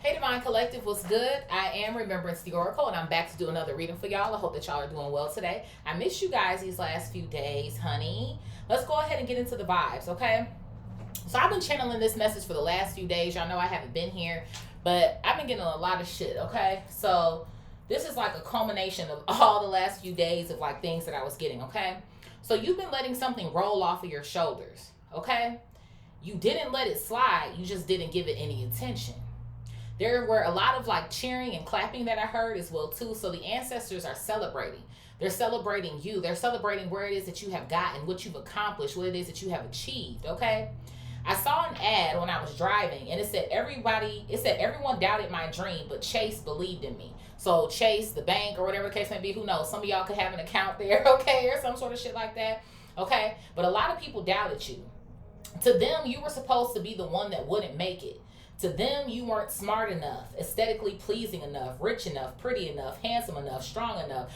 Hey Divine Collective, what's good? I am Remembrance the Oracle, and I'm back to do another reading for y'all. I hope that y'all are doing well today. I missed you guys these last few days, honey. Let's go ahead and get into the vibes, okay? So I've been channeling this message for the last few days. Y'all know I haven't been here, but I've been getting a lot of shit, okay? So this is like a culmination of all the last few days of like things that I was getting, okay? So you've been letting something roll off of your shoulders, okay? You didn't let it slide, you just didn't give it any attention. There were a lot of like cheering and clapping that I heard as well too. So the ancestors are celebrating. They're celebrating you. They're celebrating where it is that you have gotten, what you've accomplished, what it is that you have achieved, okay? I saw an ad when I was driving and it said everyone doubted my dream, but Chase believed in me. So Chase, the bank or whatever the case may be, who knows? Some of y'all could have an account there, okay, or some sort of shit like that, okay? But a lot of people doubted you. To them, you were supposed to be the one that wouldn't make it. To them, you weren't smart enough, aesthetically pleasing enough, rich enough, pretty enough, handsome enough, strong enough, ...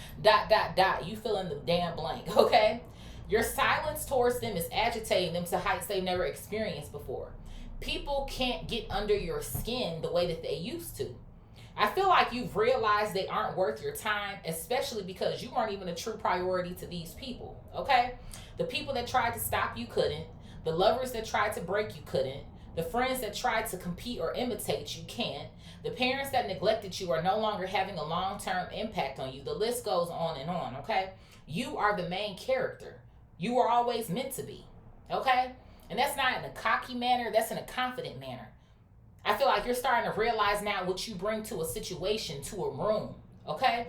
You fill in the damn blank, okay? Your silence towards them is agitating them to heights they've never experienced before. People can't get under your skin the way that they used to. I feel like you've realized they aren't worth your time, especially because you weren't even a true priority to these people, okay? The people that tried to stop you couldn't. The lovers that tried to break you couldn't. The friends that tried to compete or imitate you can't. The parents that neglected you are no longer having a long-term impact on you. The list goes on and on, okay? You are the main character. You were always meant to be, okay? And that's not in a cocky manner. That's in a confident manner. I feel like you're starting to realize now what you bring to a situation, to a room, okay?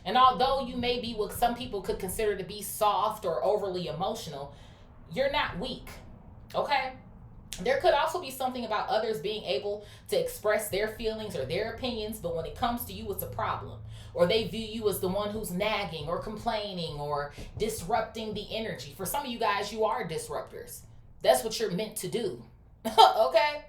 And although you may be what some people could consider to be soft or overly emotional, you're not weak, okay? There could also be something about others being able to express their feelings or their opinions, but when it comes to you, it's a problem. Or they view you as the one who's nagging or complaining or disrupting the energy. For some of you guys, you are disruptors. That's what you're meant to do. Okay?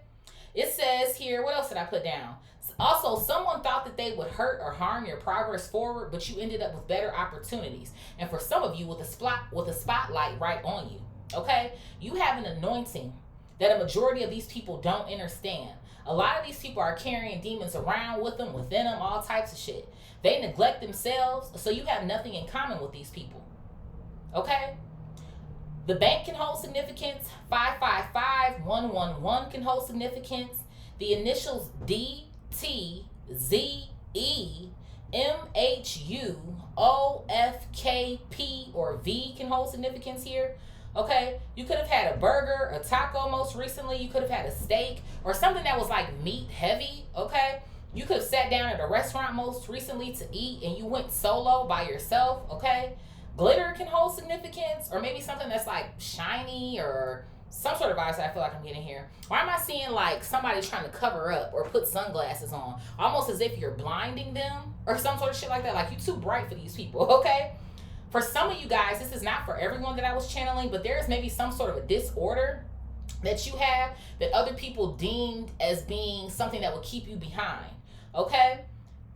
It says here, what else did I put down? Also, someone thought that they would hurt or harm your progress forward, but you ended up with better opportunities. And for some of you, with a spotlight right on you. Okay? You have an anointing that a majority of these people don't understand. A lot of these people are carrying demons around with them, within them, all types of shit. They neglect themselves, so you have nothing in common with these people. Okay? The bank can hold significance. 555111 can hold significance. The initials D, T, Z, E, M, H, U, O, F, K, P, or V can hold significance here. Okay, you could have had a burger, a taco most recently. You could have had a steak or something that was like meat heavy. Okay, you could have sat down at a restaurant most recently to eat and you went solo by yourself. Okay, glitter can hold significance, or maybe something that's like shiny or some sort of vibes that I feel like I'm getting here. Why am I seeing like somebody trying to cover up or put sunglasses on, almost as if you're blinding them or some sort of shit like that? Like, you too bright for these people. Okay. For some of you guys, this is not for everyone that I was channeling, but there is maybe some sort of a disorder that you have that other people deemed as being something that will keep you behind, okay?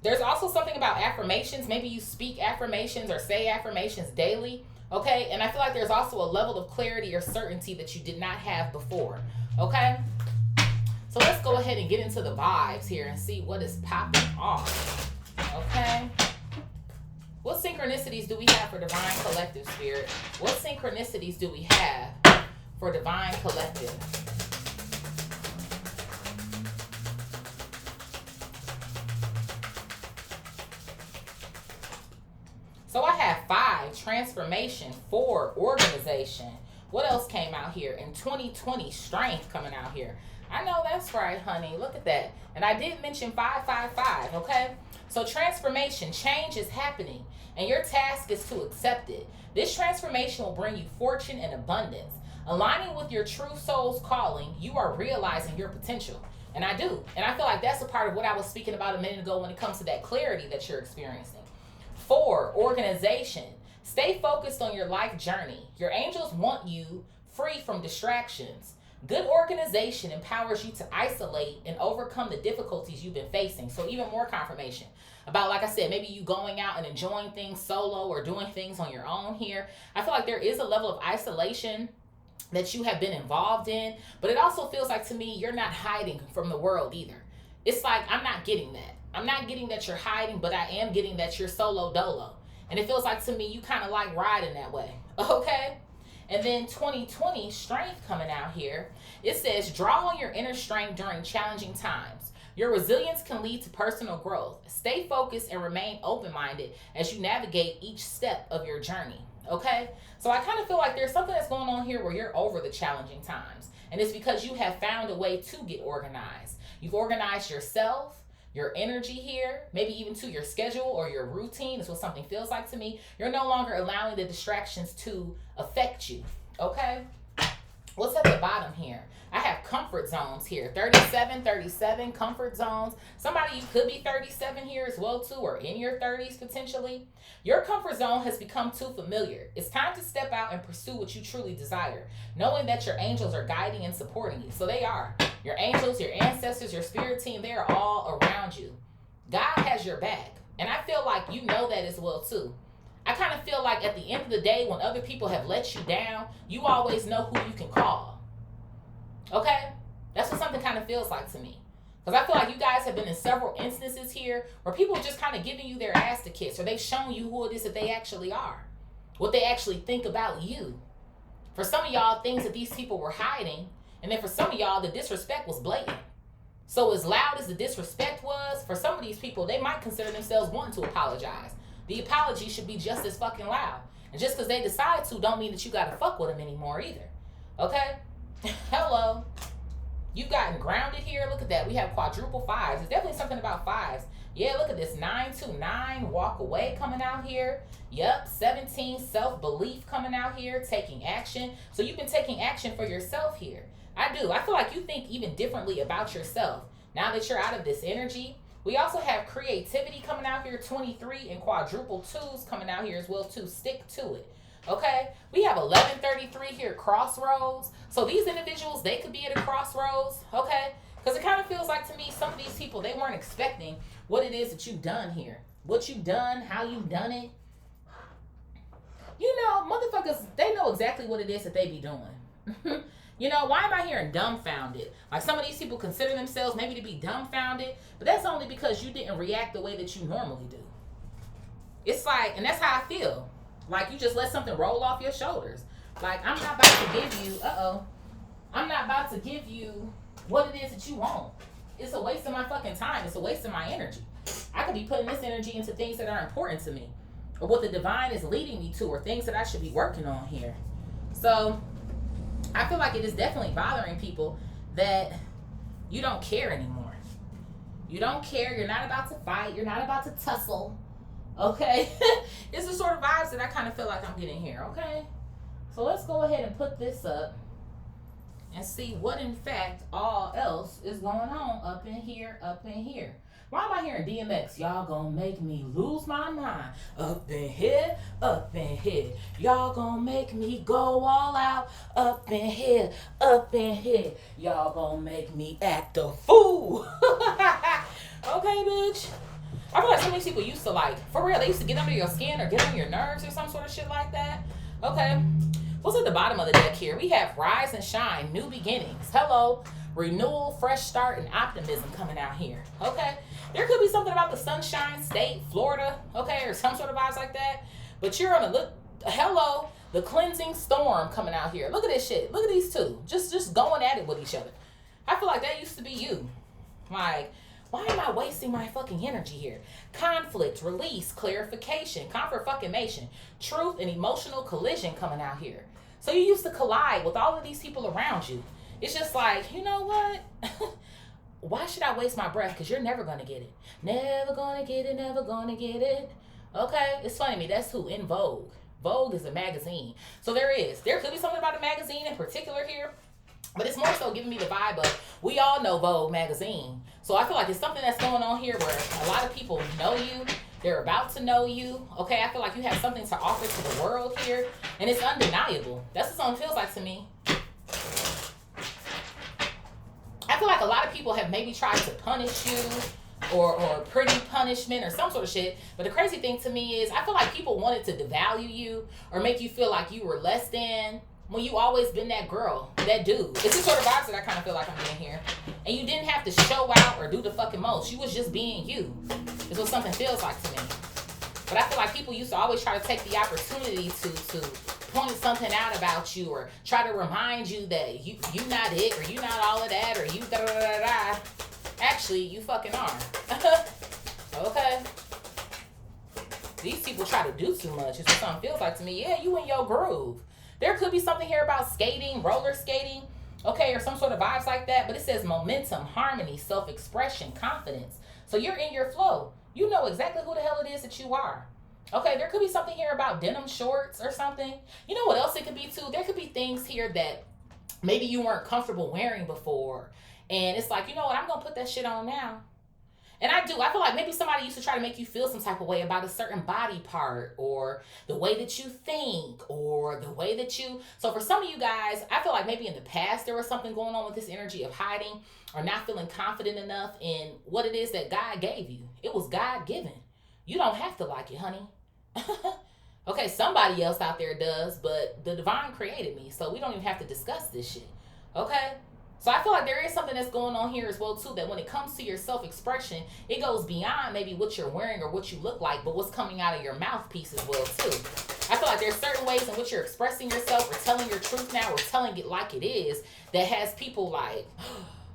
There's also something about affirmations. Maybe you speak affirmations or say affirmations daily, okay? And I feel like there's also a level of clarity or certainty that you did not have before, okay? So let's go ahead and get into the vibes here and see what is popping off, okay? What synchronicities do we have for Divine Collective, Spirit? What synchronicities do we have for Divine Collective? So I have 5, transformation, 4, organization. What else came out here? In 2020, strength coming out here. I know that's right, honey. Look at that. And I did mention 555, okay? So transformation, change is happening, and your task is to accept it. This transformation will bring you fortune and abundance. Aligning with your true soul's calling, you are realizing your potential. And I do. And I feel like that's a part of what I was speaking about a minute ago when it comes to that clarity that you're experiencing. 4, organization. Stay focused on your life journey. Your angels want you free from distractions. Good organization empowers you to isolate and overcome the difficulties you've been facing. So even more confirmation about, like I said, maybe you going out and enjoying things solo or doing things on your own here. I feel like there is a level of isolation that you have been involved in, but it also feels like to me you're not hiding from the world either. It's like, I'm not getting that. I'm not getting that you're hiding, but I am getting that you're solo dolo. And it feels like to me, you kind of like riding that way. Okay? And then 2020, strength coming out here. It says, draw on your inner strength during challenging times. Your resilience can lead to personal growth. Stay focused and remain open-minded as you navigate each step of your journey. Okay? So I kind of feel like there's something that's going on here where you're over the challenging times. And it's because you have found a way to get organized. You've organized yourself, your energy here, maybe even to your schedule or your routine is what something feels like to me. You're no longer allowing the distractions to affect you. Okay? What's at the bottom here? I have comfort zones here. 37, comfort zones. Somebody, you could be 37 here as well too, or in your 30s potentially. Your comfort zone has become too familiar. It's time to step out and pursue what you truly desire, knowing that your angels are guiding and supporting you. So they are. Your angels, your ancestors, your spirit team, they are all around you. God has your back. And I feel like you know that as well too. I kind of feel like at the end of the day, when other people have let you down, you always know who you can call. Okay? That's what something kind of feels like to me. Because I feel like you guys have been in several instances here where people are just kind of giving you their ass to kiss, or they've shown you who it is that they actually are, what they actually think about you. For some of y'all, things that these people were hiding, and then for some of y'all, the disrespect was blatant. So as loud as the disrespect was, for some of these people, they might consider themselves wanting to apologize. The apology should be just as fucking loud. And just because they decide to don't mean that you got to fuck with them anymore either. Okay? Hello. You've gotten grounded here. Look at that. We have quadruple fives. There's definitely something about fives. Yeah, look at this. 929, walk away coming out here. Yep, 17, self-belief coming out here, taking action. So you've been taking action for yourself here. I do. I feel like you think even differently about yourself now that you're out of this energy. We also have creativity coming out here, 23, and quadruple twos coming out here as well too. Stick to it. Okay, we have 1133 here, crossroads. So these individuals, they could be at a crossroads. Okay, because it kind of feels like to me, some of these people, they weren't expecting what it is that you've done here, what you've done, how you've done it. You know, motherfuckers, they know exactly what it is that they be doing. You know, why am I hearing dumbfounded? Like some of these people consider themselves maybe to be dumbfounded, but that's only because you didn't react the way that you normally do. It's like, and that's how I feel. Like you just let something roll off your shoulders. Like I'm not about to give you, I'm not about to give you what it is that you want. It's a waste of my fucking time. It's a waste of my energy. I could be putting this energy into things that are important to me, or what the divine is leading me to, or things that I should be working on here. So I feel like it is definitely bothering people that you don't care anymore. You don't care. You're not about to fight. You're not about to tussle. Okay? It's the sort of vibes that I kind of feel like I'm getting here. Okay? So let's go ahead and put this up and see what in fact all else is going on up in here, up in here. Why am I hearing DMX? Y'all gonna make me lose my mind. Up in here, up in here. Y'all gonna make me go all out. Up in here, up in here. Y'all gonna make me act a fool. Okay, bitch. I feel like some of these people used to like, for real, they used to get under your skin or get on your nerves or some sort of shit like that. Okay. What's at the bottom of the deck here? We have rise and shine, new beginnings. Hello. Renewal, fresh start, and optimism coming out here. Okay. There could be something about the Sunshine State, Florida, okay, or some sort of vibes like that. But you're on a look, hello, the cleansing storm coming out here. Look at this shit. Look at these two. Just going at it with each other. I feel like that used to be you. Like, why am I wasting my fucking energy here? Conflict, release, clarification, confirmation, truth, and emotional collision coming out here. So you used to collide with all of these people around you. It's just like, you know what? Why should I waste my breath? Because you're never going to get it. Never going to get it, never going to get it. Okay? It's funny to me. That's who? In Vogue. Vogue is a magazine. So there could be something about a magazine in particular here. But it's more so giving me the vibe of, we all know Vogue magazine. So I feel like it's something that's going on here where a lot of people know you. They're about to know you. Okay? I feel like you have something to offer to the world here. And it's undeniable. That's what something feels like to me. I feel like a lot of people have maybe tried to punish you or pretty punishment or some sort of shit. But the crazy thing to me is I feel like people wanted to devalue you or make you feel like you were less than. when you always been that girl, that dude. It's the sort of vibes that I kind of feel like I'm getting here. And you didn't have to show out or do the fucking most. You was just being you. Is what something feels like to me. But I feel like people used to always try to take the opportunity to point something out about you or try to remind you that you not it or you not all of that or you da da da da. Actually, you fucking are. Okay. These people try to do too much. Is what something feels like to me. Yeah, you in your groove. There could be something here about skating, roller skating, okay, or some sort of vibes like that. But it says momentum, harmony, self-expression, confidence. So you're in your flow. You know exactly who the hell it is that you are. Okay, there could be something here about denim shorts or something. You know what else it could be too? There could be things here that maybe you weren't comfortable wearing before. And it's like, you know what, I'm going to put that shit on now. And I feel like maybe somebody used to try to make you feel some type of way about a certain body part or the way that you think or the way that you... So for some of you guys, I feel like maybe in the past there was something going on with this energy of hiding or not feeling confident enough in what it is that God gave you. It was God-given. You don't have to like it, honey. Okay, somebody else out there does, but the divine created me, so we don't even have to discuss this shit. Okay? So I feel like there is something that's going on here as well too, that when it comes to your self-expression, it goes beyond maybe what you're wearing or what you look like, but what's coming out of your mouthpiece as well too. I feel like there's certain ways in which you're expressing yourself or telling your truth now or telling it like it is that has people like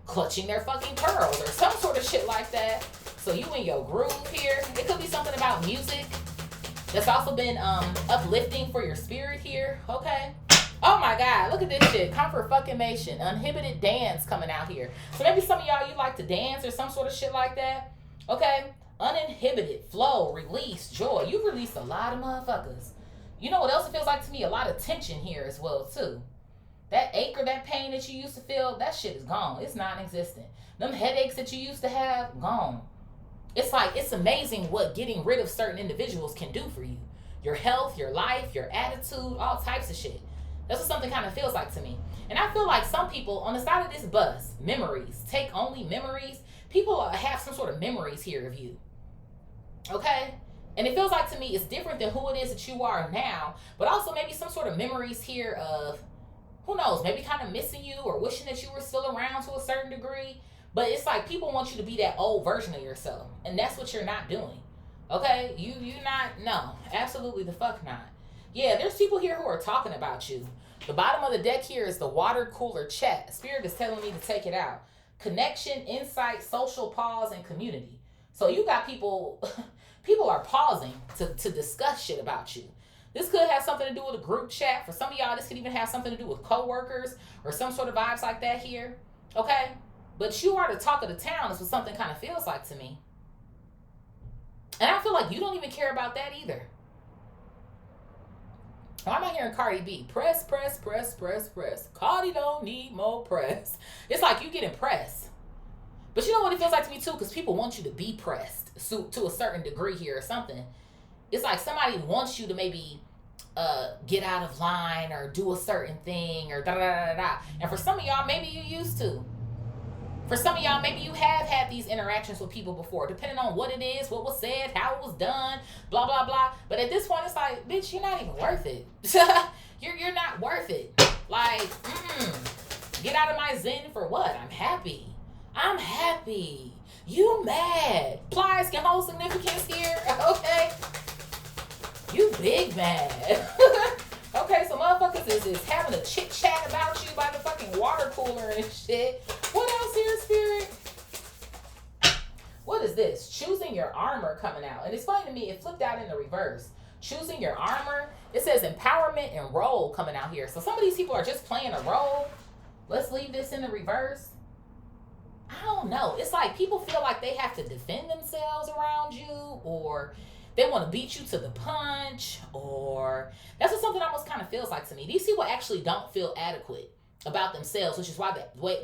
clutching their fucking pearls or some sort of shit like that. So you in your groove here. It could be something about music that's also been uplifting for your spirit here. Okay. Oh my God, look at this shit. Comfort fucking mation. Uninhibited dance coming out here. So maybe some of y'all, you like to dance or some sort of shit like that. Okay? Uninhibited, flow, release, joy. You've released a lot of motherfuckers. You know what else it feels like to me? A lot of tension here as well too. That ache or that pain that you used to feel, that shit is gone. It's non-existent. Them headaches that you used to have, gone. It's like, it's amazing what getting rid of certain individuals can do for you. Your health, your life, your attitude, all types of shit. That's what something kind of feels like to me. And I feel like some people on the side of this bus, memories, take only memories. People have some sort of memories here of you. Okay? And it feels like to me it's different than who it is that you are now, but also maybe some sort of memories here of, who knows, maybe kind of missing you or wishing that you were still around to a certain degree. But it's like people want you to be that old version of yourself. And that's what you're not doing. Okay? You not, no. Absolutely the fuck not. Yeah, there's people here who are talking about you. The bottom of the deck here is the water cooler chat. Spirit is telling me to take it out. Connection, insight, social pause, and community. So you got people are pausing to discuss shit about you. This could have something to do with a group chat. For some of y'all, this could even have something to do with coworkers or some sort of vibes like that here. Okay? But you are the talk of the town is what something kind of feels like to me. And I feel like you don't even care about that either. Why am I hearing Cardi B? Press, press, press, press, press. Cardi don't need more press. It's like you getting pressed. But you know what it feels like to me too? Because people want you to be pressed to a certain degree here or something. It's like somebody wants you to maybe get out of line or do a certain thing or da da da da. And for some of y'all, maybe you used to. For some of y'all, maybe you have had these interactions with people before, depending on what it is, what was said, how it was done, blah, blah, blah. But at this point, it's like, bitch, you're not even worth it. You're not worth it. Like, get out of my zen for what? I'm happy. I'm happy. You mad. Plies can hold significance here, okay? You big mad. Okay, so motherfuckers is having a chit chat about you by the fucking water cooler and shit. What else here, Spirit? What is this? Choosing your armor coming out. And it's funny to me, it flipped out in the reverse. Choosing your armor. It says empowerment and role coming out here. So some of these people are just playing a role. Let's leave this in the reverse. I don't know. It's like people feel like they have to defend themselves around you, or they want to beat you to the punch, or that's what something almost kind of feels like to me. These people actually don't feel adequate about themselves, which is why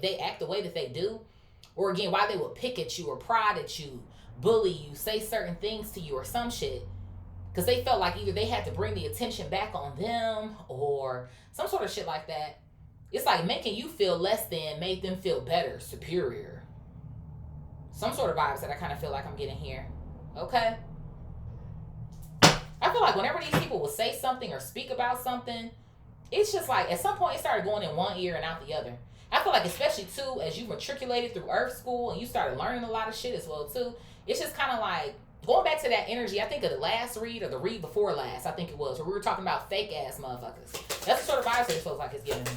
they act the way that they do, or again, why they would pick at you or prod at you, bully you, say certain things to you or some shit, because they felt like either they had to bring the attention back on them or some sort of shit like that. It's like making you feel less than made them feel better, superior. Some sort of vibes that I kind of feel like I'm getting here. Okay? I feel like whenever these people will say something or speak about something, it's just like at some point it started going in one ear and out the other. I feel like especially too as you matriculated through Earth School and you started learning a lot of shit as well too. It's just kind of like going back to that energy. I think of the last read or the read before last. I think it was where we were talking about fake ass motherfuckers. That's the sort of vibes it feels like it's giving me.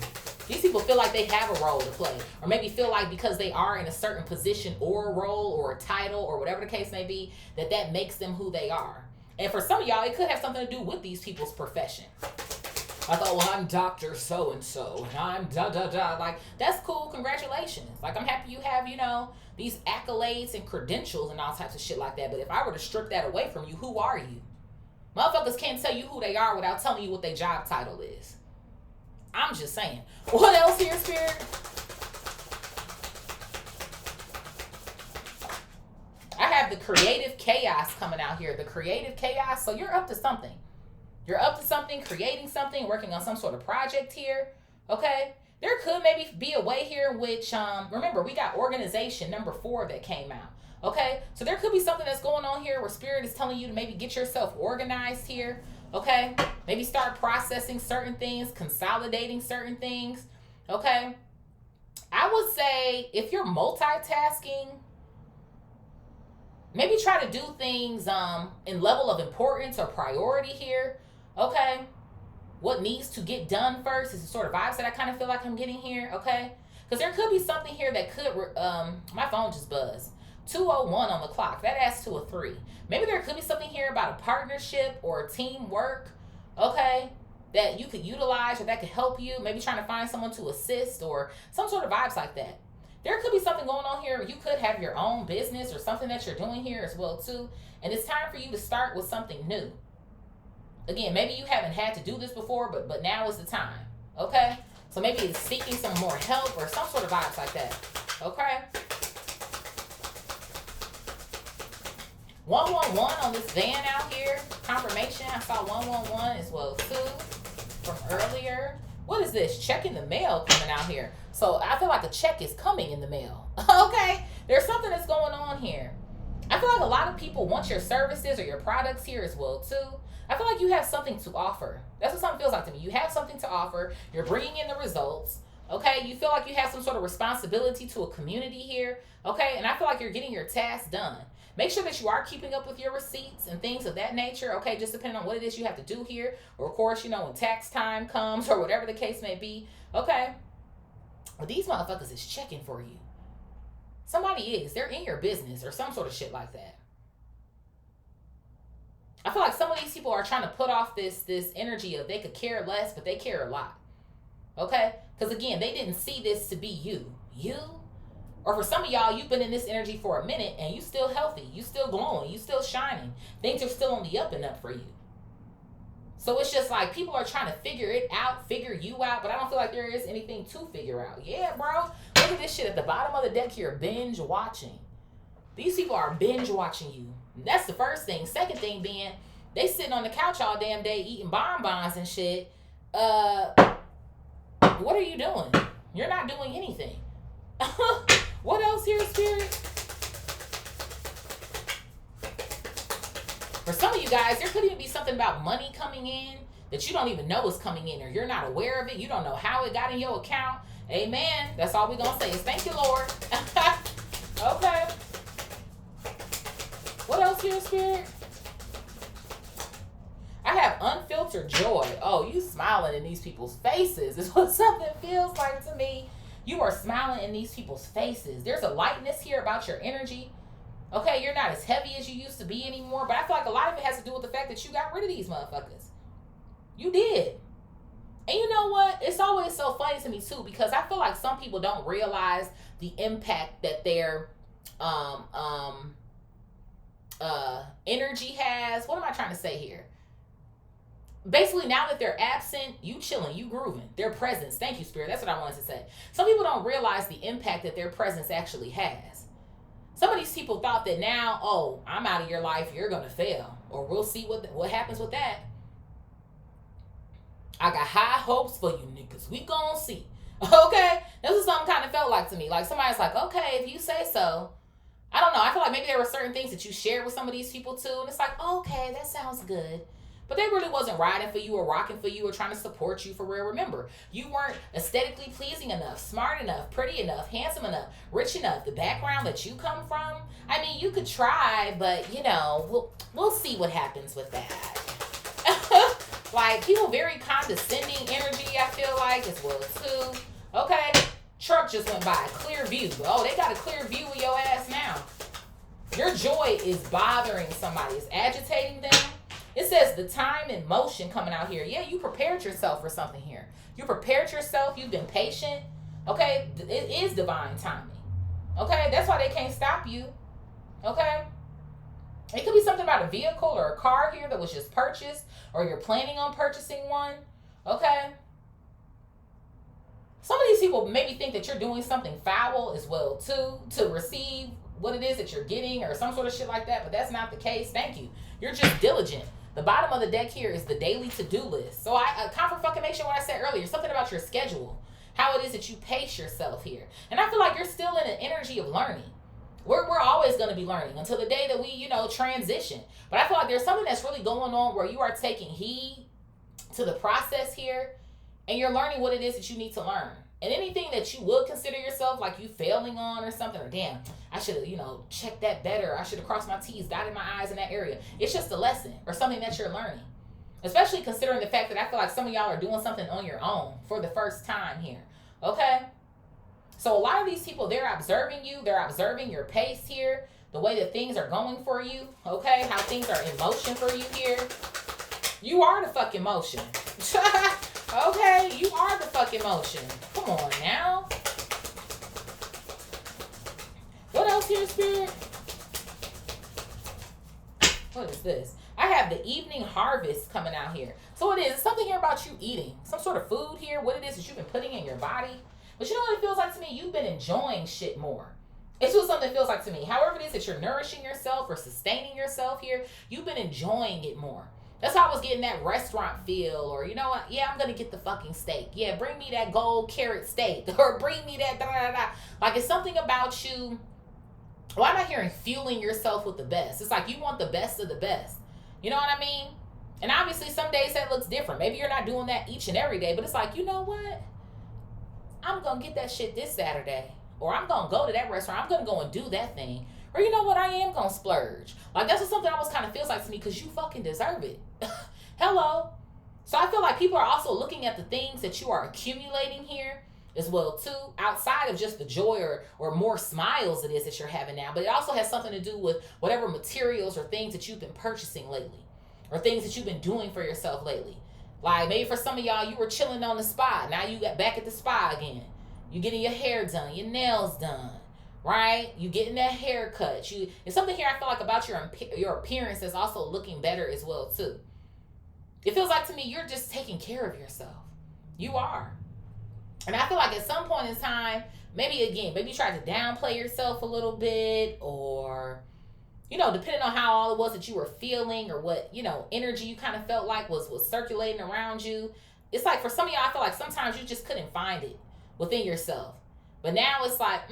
These people feel like they have a role to play, or maybe feel like because they are in a certain position or a role or a title or whatever the case may be, that makes them who they are. And for some of y'all, it could have something to do with these people's profession. I thought, well, I'm Dr. So-and-so, and I'm da-da-da. Like, that's cool. Congratulations. Like, I'm happy you have, these accolades and credentials and all types of shit like that. But if I were to strip that away from you, who are you? Motherfuckers can't tell you who they are without telling you what their job title is. I'm just saying. What else here, Spirit? I have the creative chaos coming out here. The creative chaos. So you're up to something. You're up to something, creating something, working on some sort of project here, okay? There could maybe be a way here in which, remember, we got organization number 4 that came out, okay? So there could be something that's going on here where Spirit is telling you to maybe get yourself organized here, okay? Maybe start processing certain things, consolidating certain things, okay? I would say if you're multitasking, maybe try to do things in level of importance or priority here. Okay, what needs to get done first is the sort of vibes that I kind of feel like I'm getting here, okay? Because there could be something here that could, my phone just buzzed. 2:01 on the clock, that adds to a 3. Maybe there could be something here about a partnership or a teamwork, okay? That you could utilize or that could help you. Maybe trying to find someone to assist or some sort of vibes like that. There could be something going on here. You could have your own business or something that you're doing here as well too. And it's time for you to start with something new. Again, maybe you haven't had to do this before, but now is the time, okay? So maybe it's seeking some more help or some sort of vibes like that, okay? 111 on this van out here. Confirmation, I saw 111 as well too from earlier. What is this? Check in the mail coming out here. So I feel like a check is coming in the mail, okay? There's something that's going on here. I feel like a lot of people want your services or your products here as well too. I feel like you have something to offer. That's what something feels like to me. You have something to offer. You're bringing in the results. Okay, you feel like you have some sort of responsibility to a community here. Okay, and I feel like you're getting your tasks done. Make sure that you are keeping up with your receipts and things of that nature. Okay, just depending on what it is you have to do here. Or of course, when tax time comes or whatever the case may be. Okay, but these motherfuckers is checking for you. Somebody is. They're in your business or some sort of shit like that. I feel like some of these people are trying to put off this energy of they could care less, but they care a lot. Okay? Because again, they didn't see this to be you. You? Or for some of y'all, you've been in this energy for a minute and you still healthy. You still glowing. You still shining. Things are still on the up and up for you. So it's just like people are trying to figure it out, figure you out, but I don't feel like there is anything to figure out. Yeah, bro. Look at this shit at the bottom of the deck here. Binge watching. These people are binge watching you. That's the first thing. Second thing being, they sitting on the couch all damn day eating bonbons and shit. What are you doing? You're not doing anything. What else here, Spirit? For some of you guys, there could even be something about money coming in that you don't even know is coming in, or you're not aware of it. You don't know how it got in your account. Amen. That's all we're going to say is thank you, Lord. Okay. What else here, Spirit? I have unfiltered joy. Oh, you smiling in these people's faces is what something feels like to me. You are smiling in these people's faces. There's a lightness here about your energy. Okay, you're not as heavy as you used to be anymore, but I feel like a lot of it has to do with the fact that you got rid of these motherfuckers. You did. And you know what? It's always so funny to me too, because I feel like some people don't realize the impact that their energy has. What am I trying to say here? Basically, now that they're absent, you chilling, you grooving. Their presence. Thank you, Spirit. That's what I wanted to say. Some people don't realize the impact that their presence actually has. Some of these people thought that now, oh, I'm out of your life, you're going to fail. Or we'll see what happens with that. I got high hopes for you niggas. We gon' see. Okay? This is something kind of felt like to me. Like somebody's like, okay, if you say so. I don't know. I feel like maybe there were certain things that you shared with some of these people too. And it's like, okay, that sounds good. But they really wasn't riding for you or rocking for you or trying to support you for real. Remember, you weren't aesthetically pleasing enough, smart enough, pretty enough, handsome enough, rich enough. The background that you come from, I mean, you could try, but you know, we'll see what happens with that. Like, people very condescending energy, I feel like, as well too. Okay, truck just went by, clear view. Oh, they got a clear view of your ass now. Your joy is bothering somebody, it's agitating them. It says the time and motion coming out here. Yeah, you prepared yourself for something here. You prepared yourself. You've been patient. Okay, it is divine timing. Okay, that's why they can't stop you. Okay, it could be something about a vehicle or a car here that was just purchased, or you're planning on purchasing one. Okay, some of these people maybe think that you're doing something foul as well too to receive what it is that you're getting or some sort of shit like that, but that's not the case. Thank you. You're just diligent. The bottom of the deck here is the daily to-do list. So I confirmation what I said earlier, something about your schedule, how it is that you pace yourself here. And I feel like you're still in an energy of learning. We're always going to be learning until the day that we, you know, transition. But I feel like there's something that's really going on where you are taking heed to the process here and you're learning what it is that you need to learn. And anything that you would consider yourself like you failing on or something, or damn, I should have, you know, checked that better. I should have crossed my T's, dotted my I's in that area. It's just a lesson or something that you're learning. Especially considering the fact that I feel like some of y'all are doing something on your own for the first time here. Okay? So a lot of these people, they're observing you. They're observing your pace here. The way that things are going for you. Okay? How things are in motion for you here. You are the fucking motion. Okay? You are the fucking motion. Come on now. What else here, Spirit? What is this? I have the evening harvest coming out here. So it is something here about you eating. Some sort of food here. What it is that you've been putting in your body. But you know what it feels like to me? You've been enjoying shit more. It's what something feels like to me. However it is that you're nourishing yourself or sustaining yourself here, you've been enjoying it more. That's how I was getting that restaurant feel, or you know what? Yeah, I'm gonna get the fucking steak. Yeah, bring me that gold carrot steak, or bring me that da da da. Like it's something about you. Well, I'm not hearing fueling yourself with the best. It's like you want the best of the best. You know what I mean? And obviously, some days that looks different. Maybe you're not doing that each and every day, but it's like, you know what? I'm gonna get that shit this Saturday, or I'm gonna go to that restaurant. I'm gonna go and do that thing. Or you know what, I am gonna splurge. Like that's what something almost kind of feels like to me, because you fucking deserve it. Hello. So I feel like people are also looking at the things that you are accumulating here as well too, outside of just the joy or more smiles it is that you're having now. But it also has something to do with whatever materials or things that you've been purchasing lately, or things that you've been doing for yourself lately. Like maybe for some of y'all, you were chilling on the spa. Now you got back at the spa again. You getting your hair done, your nails done. Right? You getting that haircut. It's something here I feel like about your appearance is also looking better as well too. It feels like to me you're just taking care of yourself. You are. And I feel like at some point in time, maybe you tried to downplay yourself a little bit, or you know, depending on how all it was that you were feeling, or what, you know, energy you kind of felt like was circulating around you. It's like for some of y'all, I feel like sometimes you just couldn't find it within yourself. But now it's like,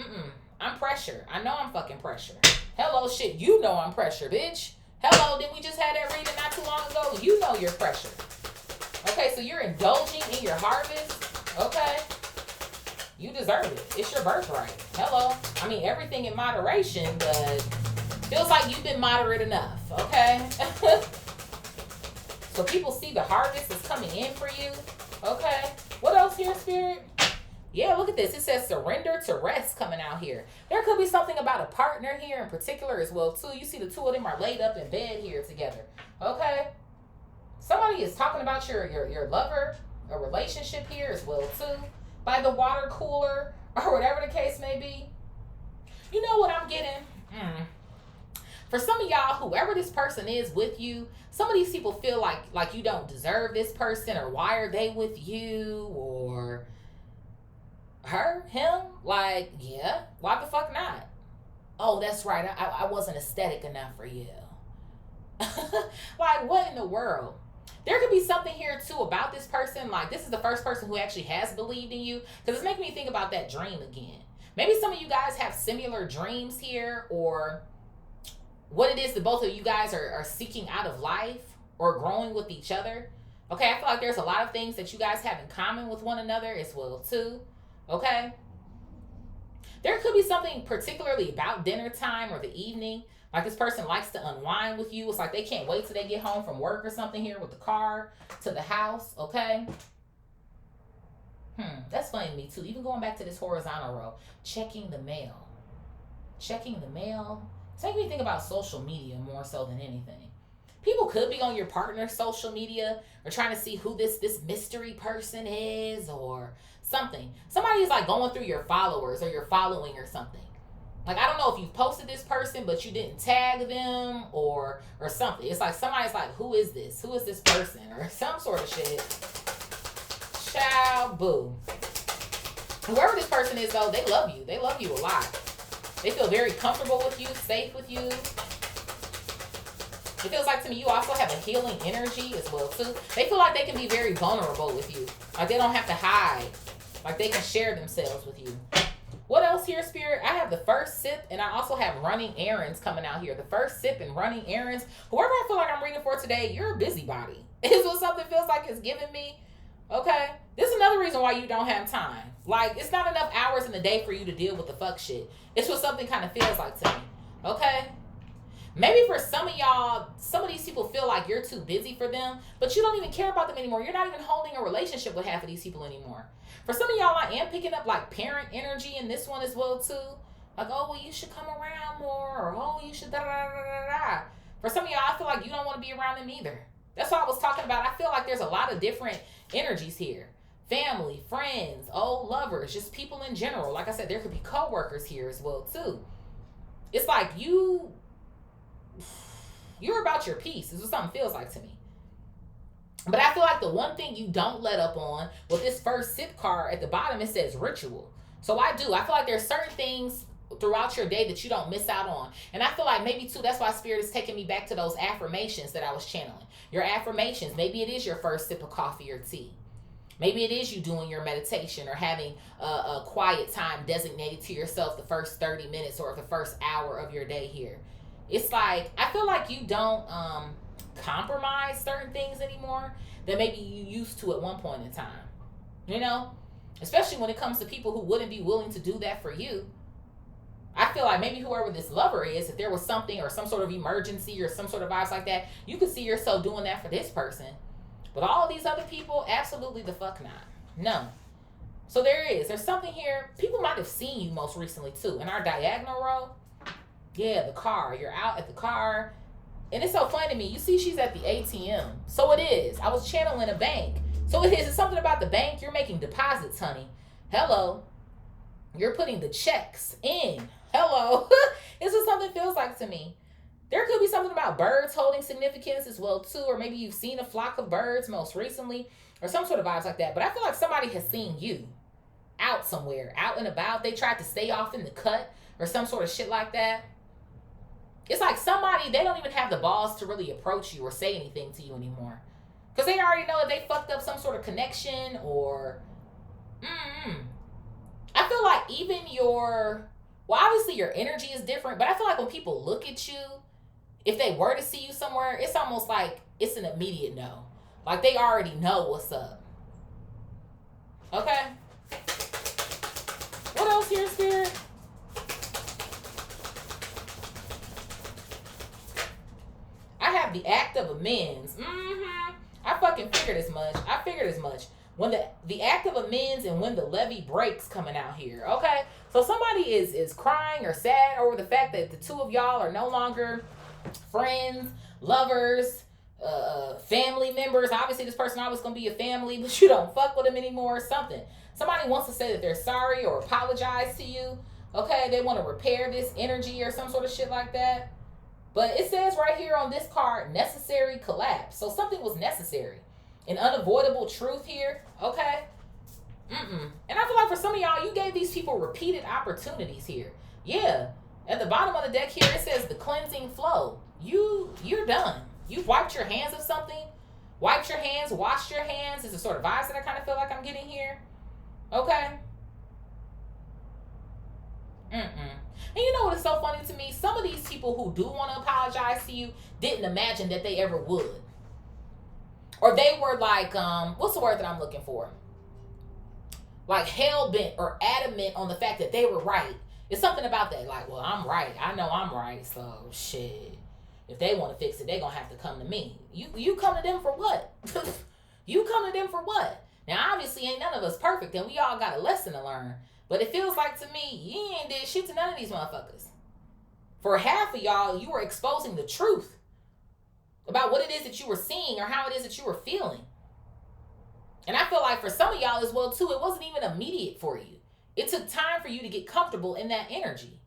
I'm pressure. I know I'm fucking pressure. Hello, shit. You know I'm pressure, bitch. Hello, did we just have that reading not too long ago? You know you're pressure. Okay, so you're indulging in your harvest. Okay. You deserve it. It's your birthright. Hello. I mean, everything in moderation, but feels like you've been moderate enough. Okay. So people see the harvest is coming in for you. Okay. What else here, Spirit? Yeah, look at this. It says surrender to rest coming out here. There could be something about a partner here in particular as well, too. You see the two of them are laid up in bed here together. Okay? Somebody is talking about your lover, a relationship here as well, too. By the water cooler or whatever the case may be. You know what I'm getting? For some of y'all, whoever this person is with you, some of these people feel like you don't deserve this person, or why are they with you, or her, him, like, yeah, why the fuck not? Oh, that's right, I wasn't aesthetic enough for you. Like, what in the world? There could be something here too about this person, like this is the first person who actually has believed in you, because it's making me think about that dream again. Maybe some of you guys have similar dreams here, or what it is that both of you guys are seeking out of life, or growing with each other. Okay, I feel like there's a lot of things that you guys have in common with one another as well too. Okay, there could be something particularly about dinner time or the evening. Like this person likes to unwind with you. It's like they can't wait till they get home from work or something here with the car to the house. Okay. That's funny to me too. Even going back to this horizontal row, checking the mail. Checking the mail. It's making me think about social media more so than anything. People could be on your partner's social media or trying to see who this mystery person is or something. Somebody's like going through your followers or your following or something. Like, I don't know if you've posted this person, but you didn't tag them or something. It's like somebody's like, who is this? Who is this person? Or some sort of shit. Ciao, boo. Whoever this person is, though, they love you. They love you a lot. They feel very comfortable with you, safe with you. It feels like to me you also have a healing energy as well, too. They feel like they can be very vulnerable with you. Like they don't have to hide. Like they can share themselves with you. What else here, Spirit? I have the first sip, and I also have running errands coming out here. The first sip and running errands. Whoever I feel like I'm reading for today, you're a busybody. Is what something feels like it's giving me. Okay? This is another reason why you don't have time. Like, it's not enough hours in the day for you to deal with the fuck shit. It's what something kind of feels like to me. Okay? Maybe for some of y'all, some of these people feel like you're too busy for them, but you don't even care about them anymore. You're not even holding a relationship with half of these people anymore. For some of y'all, I am picking up like parent energy in this one as well too. Like, oh, well, you should come around more, or oh, you should da da da da da. For some of y'all, I feel like you don't want to be around them either. That's what I was talking about. I feel like there's a lot of different energies here. Family, friends, old lovers, just people in general. Like I said, there could be co-workers here as well too. It's like you're about your peace. Is what something feels like to me. But I feel like the one thing you don't let up on with this first sip card at the bottom, it says ritual. So I feel like there's certain things throughout your day that you don't miss out on. And I feel like maybe too, that's why Spirit is taking me back to those affirmations that I was channeling. Your affirmations, maybe it is your first sip of coffee or tea. Maybe it is you doing your meditation or having a quiet time designated to yourself the first 30 minutes or the first hour of your day here. It's like, I feel like you don't compromise certain things anymore that maybe you used to at one point in time. You know? Especially when it comes to people who wouldn't be willing to do that for you. I feel like maybe whoever this lover is, if there was something or some sort of emergency or some sort of vibes like that, you could see yourself doing that for this person. But all these other people, absolutely the fuck not. No. So there's something here. People might have seen you most recently too. In our diagonal row, yeah, the car. You're out at the car. And it's so funny to me. You see she's at the ATM. So it is. I was channeling a bank. So it is. It's something about the bank. You're making deposits, honey. Hello. You're putting the checks in. Hello. This is what something feels like to me. There could be something about birds holding significance as well too. Or maybe you've seen a flock of birds most recently. Or some sort of vibes like that. But I feel like somebody has seen you out somewhere. Out and about. They tried to stay off in the cut. Or some sort of shit like that. It's like somebody, they don't even have the balls to really approach you or say anything to you anymore. Because they already know that they fucked up some sort of connection or... I feel like even obviously your energy is different, but I feel like when people look at you, if they were to see you somewhere, it's almost like it's an immediate no. Like they already know what's up. Okay? What else here, Spirit? I have the act of amends. I fucking figured as much. When the act of amends and when the levee breaks coming out here. Okay? So somebody is crying or sad over the fact that the two of y'all are no longer friends, lovers, family members. Obviously this person always gonna be your family, but you don't fuck with them anymore or something. Somebody wants to say that they're sorry or apologize to you. Okay? They want to repair this energy or some sort of shit like that. But it says right here on this card, necessary collapse. So something was necessary. An unavoidable truth here. Okay? And I feel like for some of y'all, you gave these people repeated opportunities here. Yeah. At the bottom of the deck here, it says the cleansing flow. You're done. You've wiped your hands of something. Wiped your hands, washed your hands. Is the sort of vibes that I kind of feel like I'm getting here. Okay? And you know what is so funny to me? Some of these people who do want to apologize to you didn't imagine that they ever would. or they were like, what's the word that I'm looking for? Like hell bent or adamant on the fact that they were right. It's something about that. Like, well, I'm right. I know I'm right. So shit. If they want to fix it, they're gonna have to come to me. You come to them for what? You come to them for what? Now obviously ain't none of us perfect and we all got a lesson to learn. But it feels like to me, you ain't did shit to none of these motherfuckers. For half of y'all, you were exposing the truth about what it is that you were seeing or how it is that you were feeling. And I feel like for some of y'all as well too, it wasn't even immediate for you. It took time for you to get comfortable in that energy.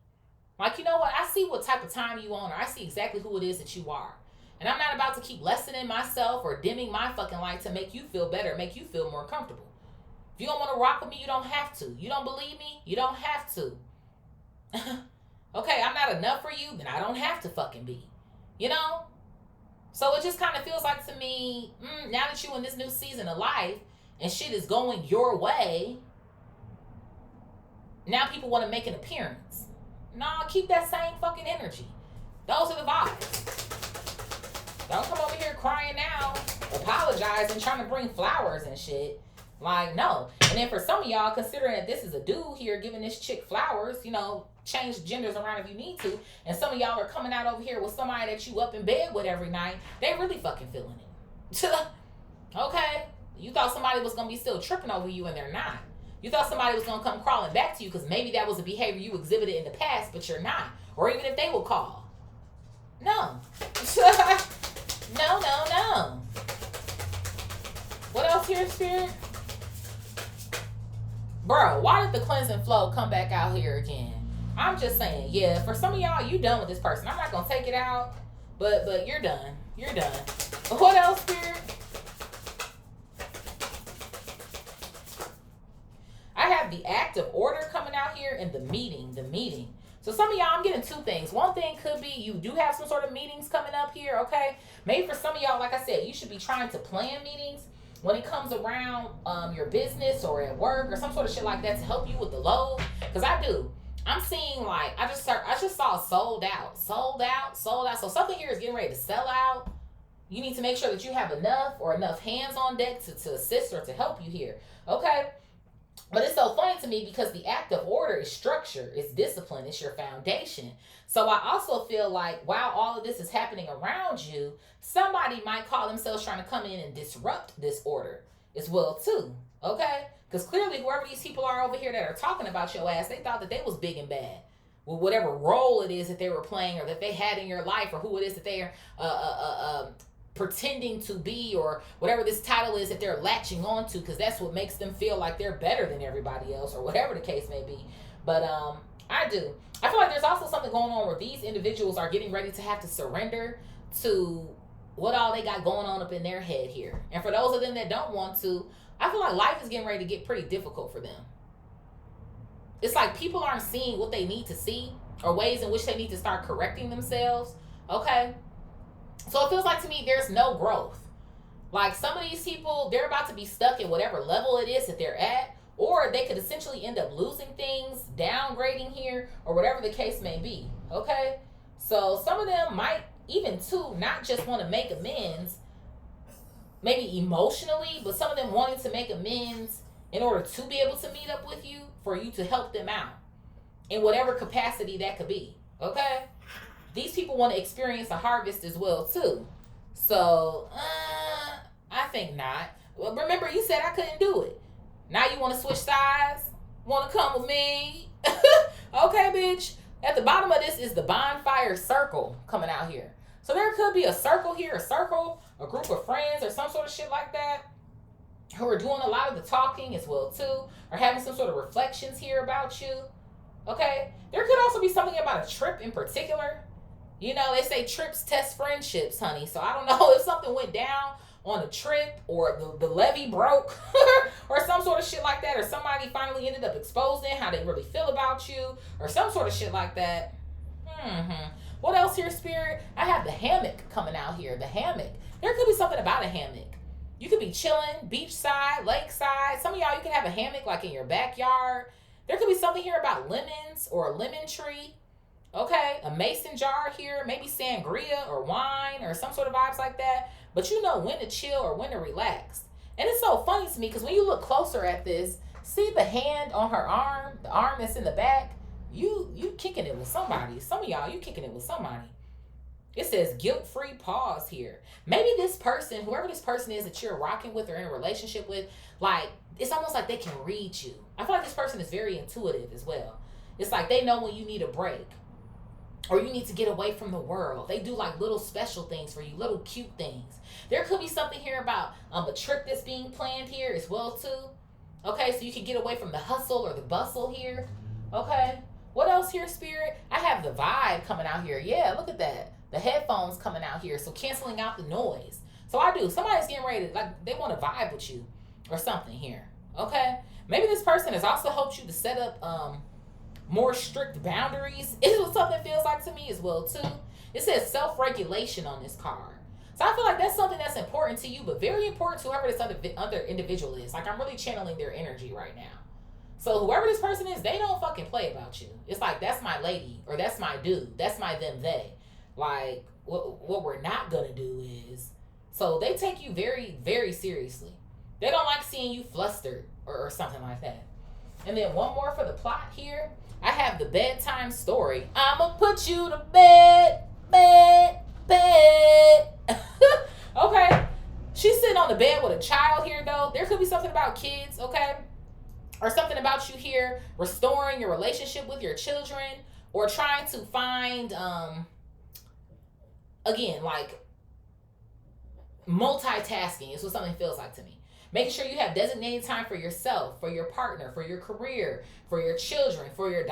Like, you know what? I see what type of time you on, or I see exactly who it is that you are. And I'm not about to keep lessening myself or dimming my fucking light to make you feel better, make you feel more comfortable. If you don't want to rock with me, you don't have to. You don't believe me? You don't have to. Okay, I'm not enough for you, then I don't have to fucking be. You know? So it just kind of feels like to me, now that you're in this new season of life and shit is going your way, now people want to make an appearance. Nah, keep that same fucking energy. Those are the vibes. Don't come over here crying now, apologizing, trying to bring flowers and shit. Like, no. And then for some of y'all, considering that this is a dude here giving this chick flowers, you know, change genders around if you need to, and some of y'all are coming out over here with somebody that you up in bed with every night, they really fucking feeling it. Okay? You thought somebody was going to be still tripping over you, and they're not. You thought somebody was going to come crawling back to you because maybe that was a behavior you exhibited in the past, but you're not. Or even if they will call. No. No. What else here, Spirit? Bro, why did the cleansing flow come back out here again? I'm just saying, yeah, for some of y'all, you done with this person. I'm not going to take it out, but you're done. You're done. What else, Spirit? I have the act of order coming out here and the meeting. So some of y'all, I'm getting two things. One thing could be you do have some sort of meetings coming up here, okay? Maybe for some of y'all, like I said, you should be trying to plan meetings when it comes around your business or at work or some sort of shit like that to help you with the load. Because I do. I'm seeing like, I just saw sold out. So something here is getting ready to sell out. You need to make sure that you have enough hands on deck to assist or to help you here, okay? But it's so funny to me because the act of order is structure, it's discipline, it's your foundation. So I also feel like while all of this is happening around you, somebody might call themselves trying to come in and disrupt this order as well too, okay? Because clearly whoever these people are over here that are talking about your ass, they thought that they was big and bad. With whatever role it is that they were playing or that they had in your life or who it is that they are pretending to be or whatever this title is that they're latching on to, because that's what makes them feel like they're better than everybody else or whatever the case may be. But I feel like there's also something going on where these individuals are getting ready to have to surrender to what all they got going on up in their head here. And for those of them that don't want to, I feel like life is getting ready to get pretty difficult for them. It's like people aren't seeing what they need to see or ways in which they need to start correcting themselves, okay? So it feels like to me there's no growth. Like some of these people, they're about to be stuck at whatever level it is that they're at, or they could essentially end up losing things, downgrading here, or whatever the case may be, okay? So some of them might even too not just want to make amends, maybe emotionally, but some of them wanting to make amends in order to be able to meet up with you, for you to help them out in whatever capacity that could be, okay? These people want to experience a harvest as well too. So, I think not. Well, remember you said I couldn't do it. Now you want to switch sides? Want to come with me? Okay, bitch. At the bottom of this is the bonfire circle coming out here. So there could be a circle here, a group of friends or some sort of shit like that who are doing a lot of the talking as well too, or having some sort of reflections here about you, okay? There could also be something about a trip in particular. You know, they say trips test friendships, honey. So I don't know if something went down on a trip or the levee broke or some sort of shit like that, or somebody finally ended up exposing how they really feel about you or some sort of shit like that. What else here, Spirit? I have the hammock coming out here. The hammock. There could be something about a hammock. You could be chilling, beachside, lakeside. Some of y'all, you can have a hammock like in your backyard. There could be something here about lemons or a lemon tree. Okay, a mason jar here, maybe sangria or wine or some sort of vibes like that. But you know when to chill or when to relax. And it's so funny to me because when you look closer at this, see the hand on her arm, the arm that's in the back, you kicking it with somebody. Some of y'all, you kicking it with somebody. It says guilt-free pause here. Maybe this person, whoever this person is that you're rocking with or in a relationship with, like, it's almost like they can read you. I feel like this person is very intuitive as well. It's like they know when you need a break or you need to get away from the world. They do like little special things for you, little cute things. There could be something here about a trip that's being planned here as well too. Okay, so you can get away from the hustle or the bustle here. Okay, what else here, Spirit? I have the vibe coming out here. Yeah, look at that. The headphones coming out here, so canceling out the noise. So I do. Somebody's getting ready to, like, they want to vibe with you or something here. Okay, maybe this person has also helped you to set up more strict boundaries. Is what something feels like to me as well too. It says self-regulation on this card. So I feel like that's something that's important to you, but very important to whoever this other individual is. Like, I'm really channeling their energy right now. So whoever this person is, they don't fucking play about you. It's like, that's my lady, or that's my dude, that's my them, they. Like, what we're not gonna do is, so they take you very, very seriously. They don't like seeing you flustered or something like that. And then one more for the plot here. I have the bedtime story. I'ma put you to bed. Okay. She's sitting on the bed with a child here, though. There could be something about kids, okay? Or something about you here restoring your relationship with your children or trying to find, again, like multitasking is what something feels like to me. Making sure you have designated time for yourself, for your partner, for your career, for your children, for your ...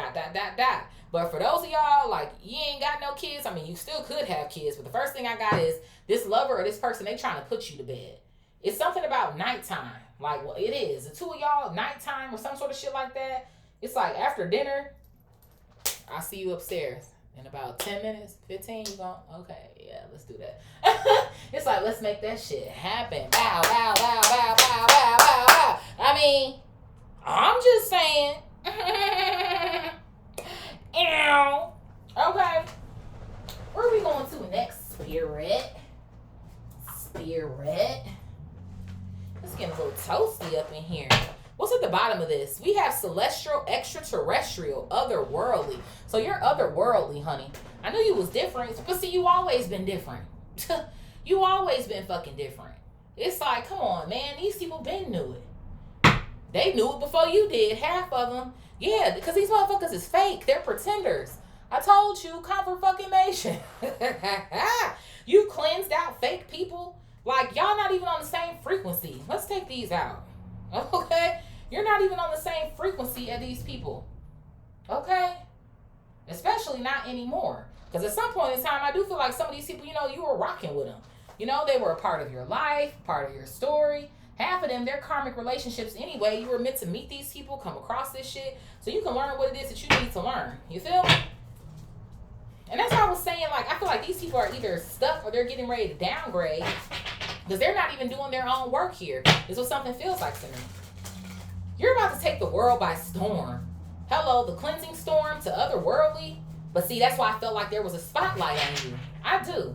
But for those of y'all, like, you ain't got no kids, I mean, you still could have kids, but the first thing I got is this lover or this person, they trying to put you to bed. It's something about nighttime. Like, well, it is. The two of y'all, nighttime or some sort of shit like that. It's like after dinner, I'll see you upstairs. In about 10 minutes, 15, you gon' okay, yeah, let's do that. It's like, let's make that shit happen. Bow, bow, bow, bow, bow, bow, bow, bow. I mean, I'm just saying. Ew. Okay. Where are we going to next, Spirit? Spirit. It's getting a little toasty up in here. What's at the bottom of this? We have celestial, extraterrestrial, otherworldly. So you're otherworldly, honey. I knew you was different, but see, you always been different. You always been fucking different. It's like, come on, man. These people been knew it. They knew it before you did. Half of them. Yeah, because these motherfuckers is fake. They're pretenders. I told you, confirmation. You cleansed out fake people. Like, y'all not even on the same frequency. Let's take these out. Okay? You're not even on the same frequency as these people. Okay? Especially not anymore. Because at some point in time, I do feel like some of these people, you know, you were rocking with them. You know, they were a part of your life, part of your story. Half of them, they're karmic relationships anyway. You were meant to meet these people, come across this shit, so you can learn what it is that you need to learn. You feel me? And that's why I was saying, like, I feel like these people are either stuck or they're getting ready to downgrade because they're not even doing their own work here. Is what something feels like to me. You're about to take the world by storm. Hello, the cleansing storm to otherworldly. But see, that's why I felt like there was a spotlight on you. I do.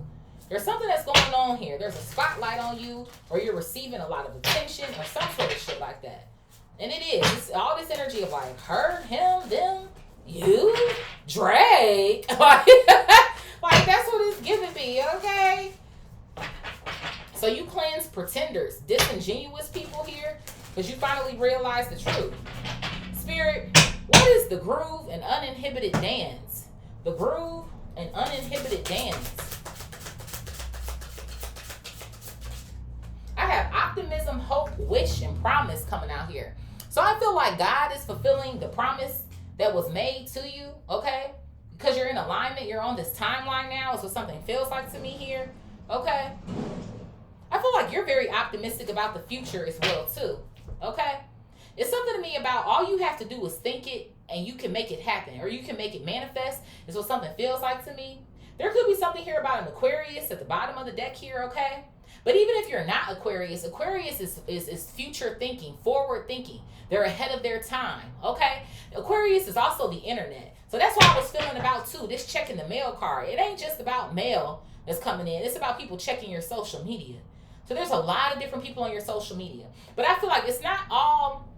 There's something that's going on here. There's a spotlight on you, or you're receiving a lot of attention, or some sort of shit like that. And it is. It's all this energy of like her, him, them, you, Drake. Like that's what it's giving me, okay? So you cleanse pretenders, disingenuous people here, because you finally realize the truth. Spirit, what is the groove and uninhibited dance? The groove and uninhibited dance. I have optimism, hope, wish, and promise coming out here. So I feel like God is fulfilling the promise that was made to you, okay? Because you're in alignment, you're on this timeline now. Is what something feels like to me here, okay? I feel like you're very optimistic about the future as well, too, okay? It's something to me about all you have to do is think it and you can make it happen, or you can make it manifest, is what something feels like to me. There could be something here about an Aquarius at the bottom of the deck here, okay? But even if you're not Aquarius, Aquarius is future thinking, forward thinking. They're ahead of their time, okay? Aquarius is also the internet. So that's what I was feeling about too. This checking the mail card. It ain't just about mail that's coming in. It's about people checking your social media. So there's a lot of different people on your social media. But I feel like it's not all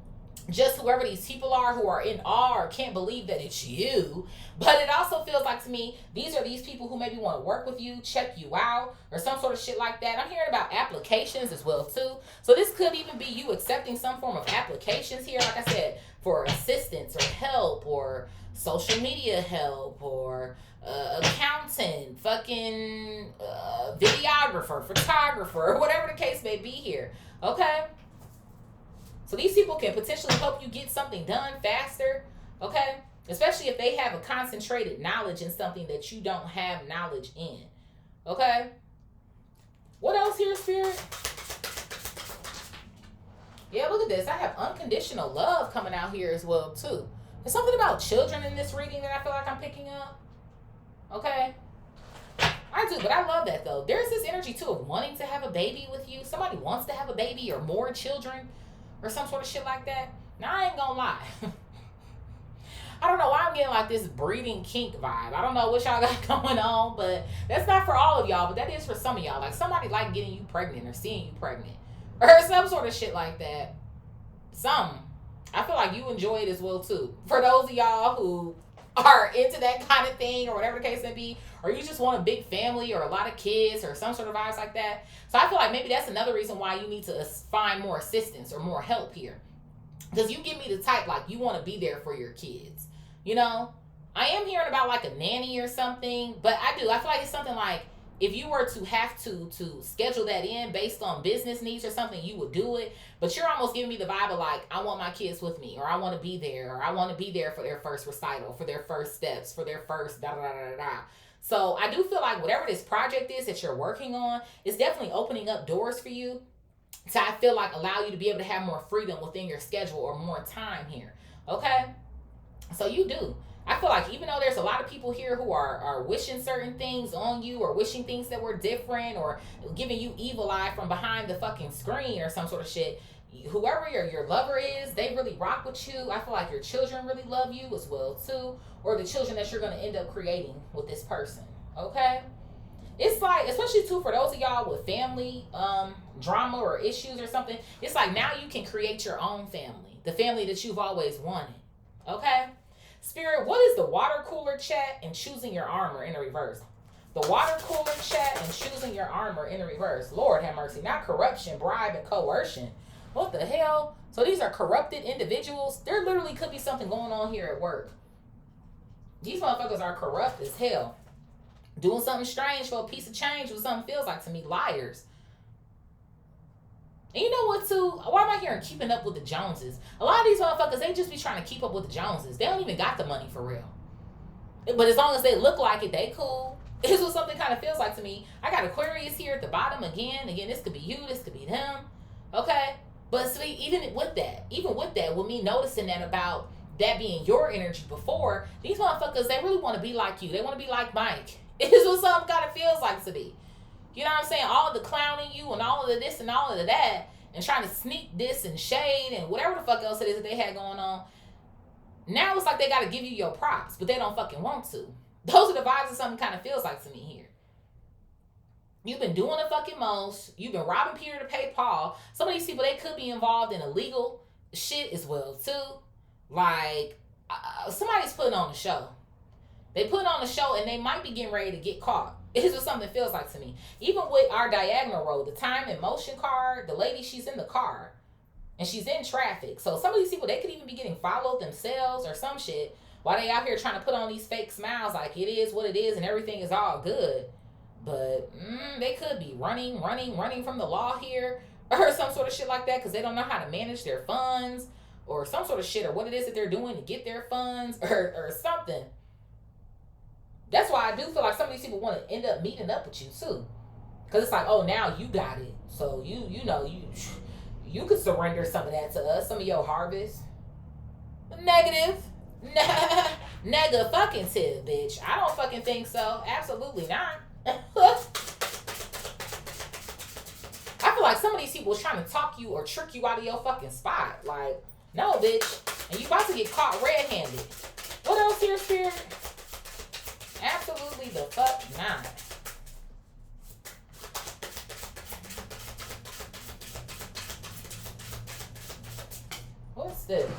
just whoever these people are who are in awe or can't believe that it's you. But it also feels like to me, these are these people who maybe want to work with you, check you out, or some sort of shit like that. I'm hearing about applications as well too. So this could even be you accepting some form of applications here, like I said, for assistance or help or social media help or accountant, fucking videographer, photographer, or whatever the case may be here. Okay? So these people can potentially help you get something done faster, okay? Especially if they have a concentrated knowledge in something that you don't have knowledge in, okay? What else here, Spirit? Yeah, look at this. I have unconditional love coming out here as well, too. There's something about children in this reading that I feel like I'm picking up, okay? I do, but I love that, though. There's this energy, too, of wanting to have a baby with you. Somebody wants to have a baby or more children, or some sort of shit like that. Now, I ain't gonna lie. I don't know why I'm getting like this breeding kink vibe. I don't know what y'all got going on, but that's not for all of y'all, but that is for some of y'all. Like somebody like getting you pregnant or seeing you pregnant or some sort of shit like that. I feel like you enjoy it as well too. For those of y'all who are into that kind of thing or whatever the case may be, or you just want a big family or a lot of kids or some sort of vibes like that. So I feel like maybe that's another reason why you need to find more assistance or more help here. Because you give me the type like you want to be there for your kids. You know? I am hearing about like a nanny or something, but I feel like it's something like if you were to have to schedule that in based on business needs or something, you would do it. But you're almost giving me the vibe of like, I want my kids with me, or I want to be there, or I want to be there for their first recital, for their first steps, for their first da da da da da. So I do feel like whatever this project is that you're working on is definitely opening up doors for you to, I feel like, allow you to be able to have more freedom within your schedule or more time here. Okay? So you do. I feel like even though there's a lot of people here who are wishing certain things on you or wishing things that were different or giving you evil eye from behind the fucking screen or some sort of shit, whoever your lover is, they really rock with you. I feel like your children really love you as well too, or the children that you're going to end up creating with this person. Okay? It's like, especially too for those of y'all with family drama or issues or something, it's like now you can create your own family, the family that you've always wanted. Okay? Spirit, what is the water cooler chat and choosing your armor in the reverse? The water cooler chat and choosing your armor in the reverse. Lord have mercy. Not corruption, bribe, and coercion. What the hell? So these are corrupted individuals? There literally could be something going on here at work. These motherfuckers are corrupt as hell. Doing something strange for a piece of change, what something feels like to me. Liars. And you know what, too? Why am I hearing keeping up with the Joneses? A lot of these motherfuckers, they just be trying to keep up with the Joneses. They don't even got the money for real. But as long as they look like it, they cool. This is what something kind of feels like to me. I got Aquarius here at the bottom again. Again, this could be you. This could be them. Okay? But see, even with that, with me noticing that about that being your energy before, these motherfuckers, they really want to be like you. They want to be like Mike. This is what something kind of feels like to me. You know what I'm saying? All of the clowning you and all of the this and all of the that and trying to sneak this and shade and whatever the fuck else it is that they had going on. Now it's like they got to give you your props, but they don't fucking want to. Those are the vibes that something kind of feels like to me here. You've been doing the fucking most. You've been robbing Peter to pay Paul. Some of these people, they could be involved in illegal shit as well, too. Like, somebody's putting on a show. They put on a show and they might be getting ready to get caught. This is what something feels like to me. Even with our diagonal road, the time and motion card, the lady, she's in the car. And she's in traffic. So some of these people, they could even be getting followed themselves or some shit while they out here trying to put on these fake smiles like it is what it is and everything is all good. But they could be running from the law here or some sort of shit like that because they don't know how to manage their funds or some sort of shit or what it is that they're doing to get their funds or something. That's why I do feel like some of these people want to end up meeting up with you too. Because it's like, oh, now you got it. So you know, you could surrender some of that to us, some of your harvest. Negative. Nega fucking tip, bitch. I don't fucking think so. Absolutely not. I feel like some of these people is trying to talk you or trick you out of your fucking spot. Like, no, bitch. And you about to get caught red-handed. What else here, Spirit? Absolutely the fuck not. What's this?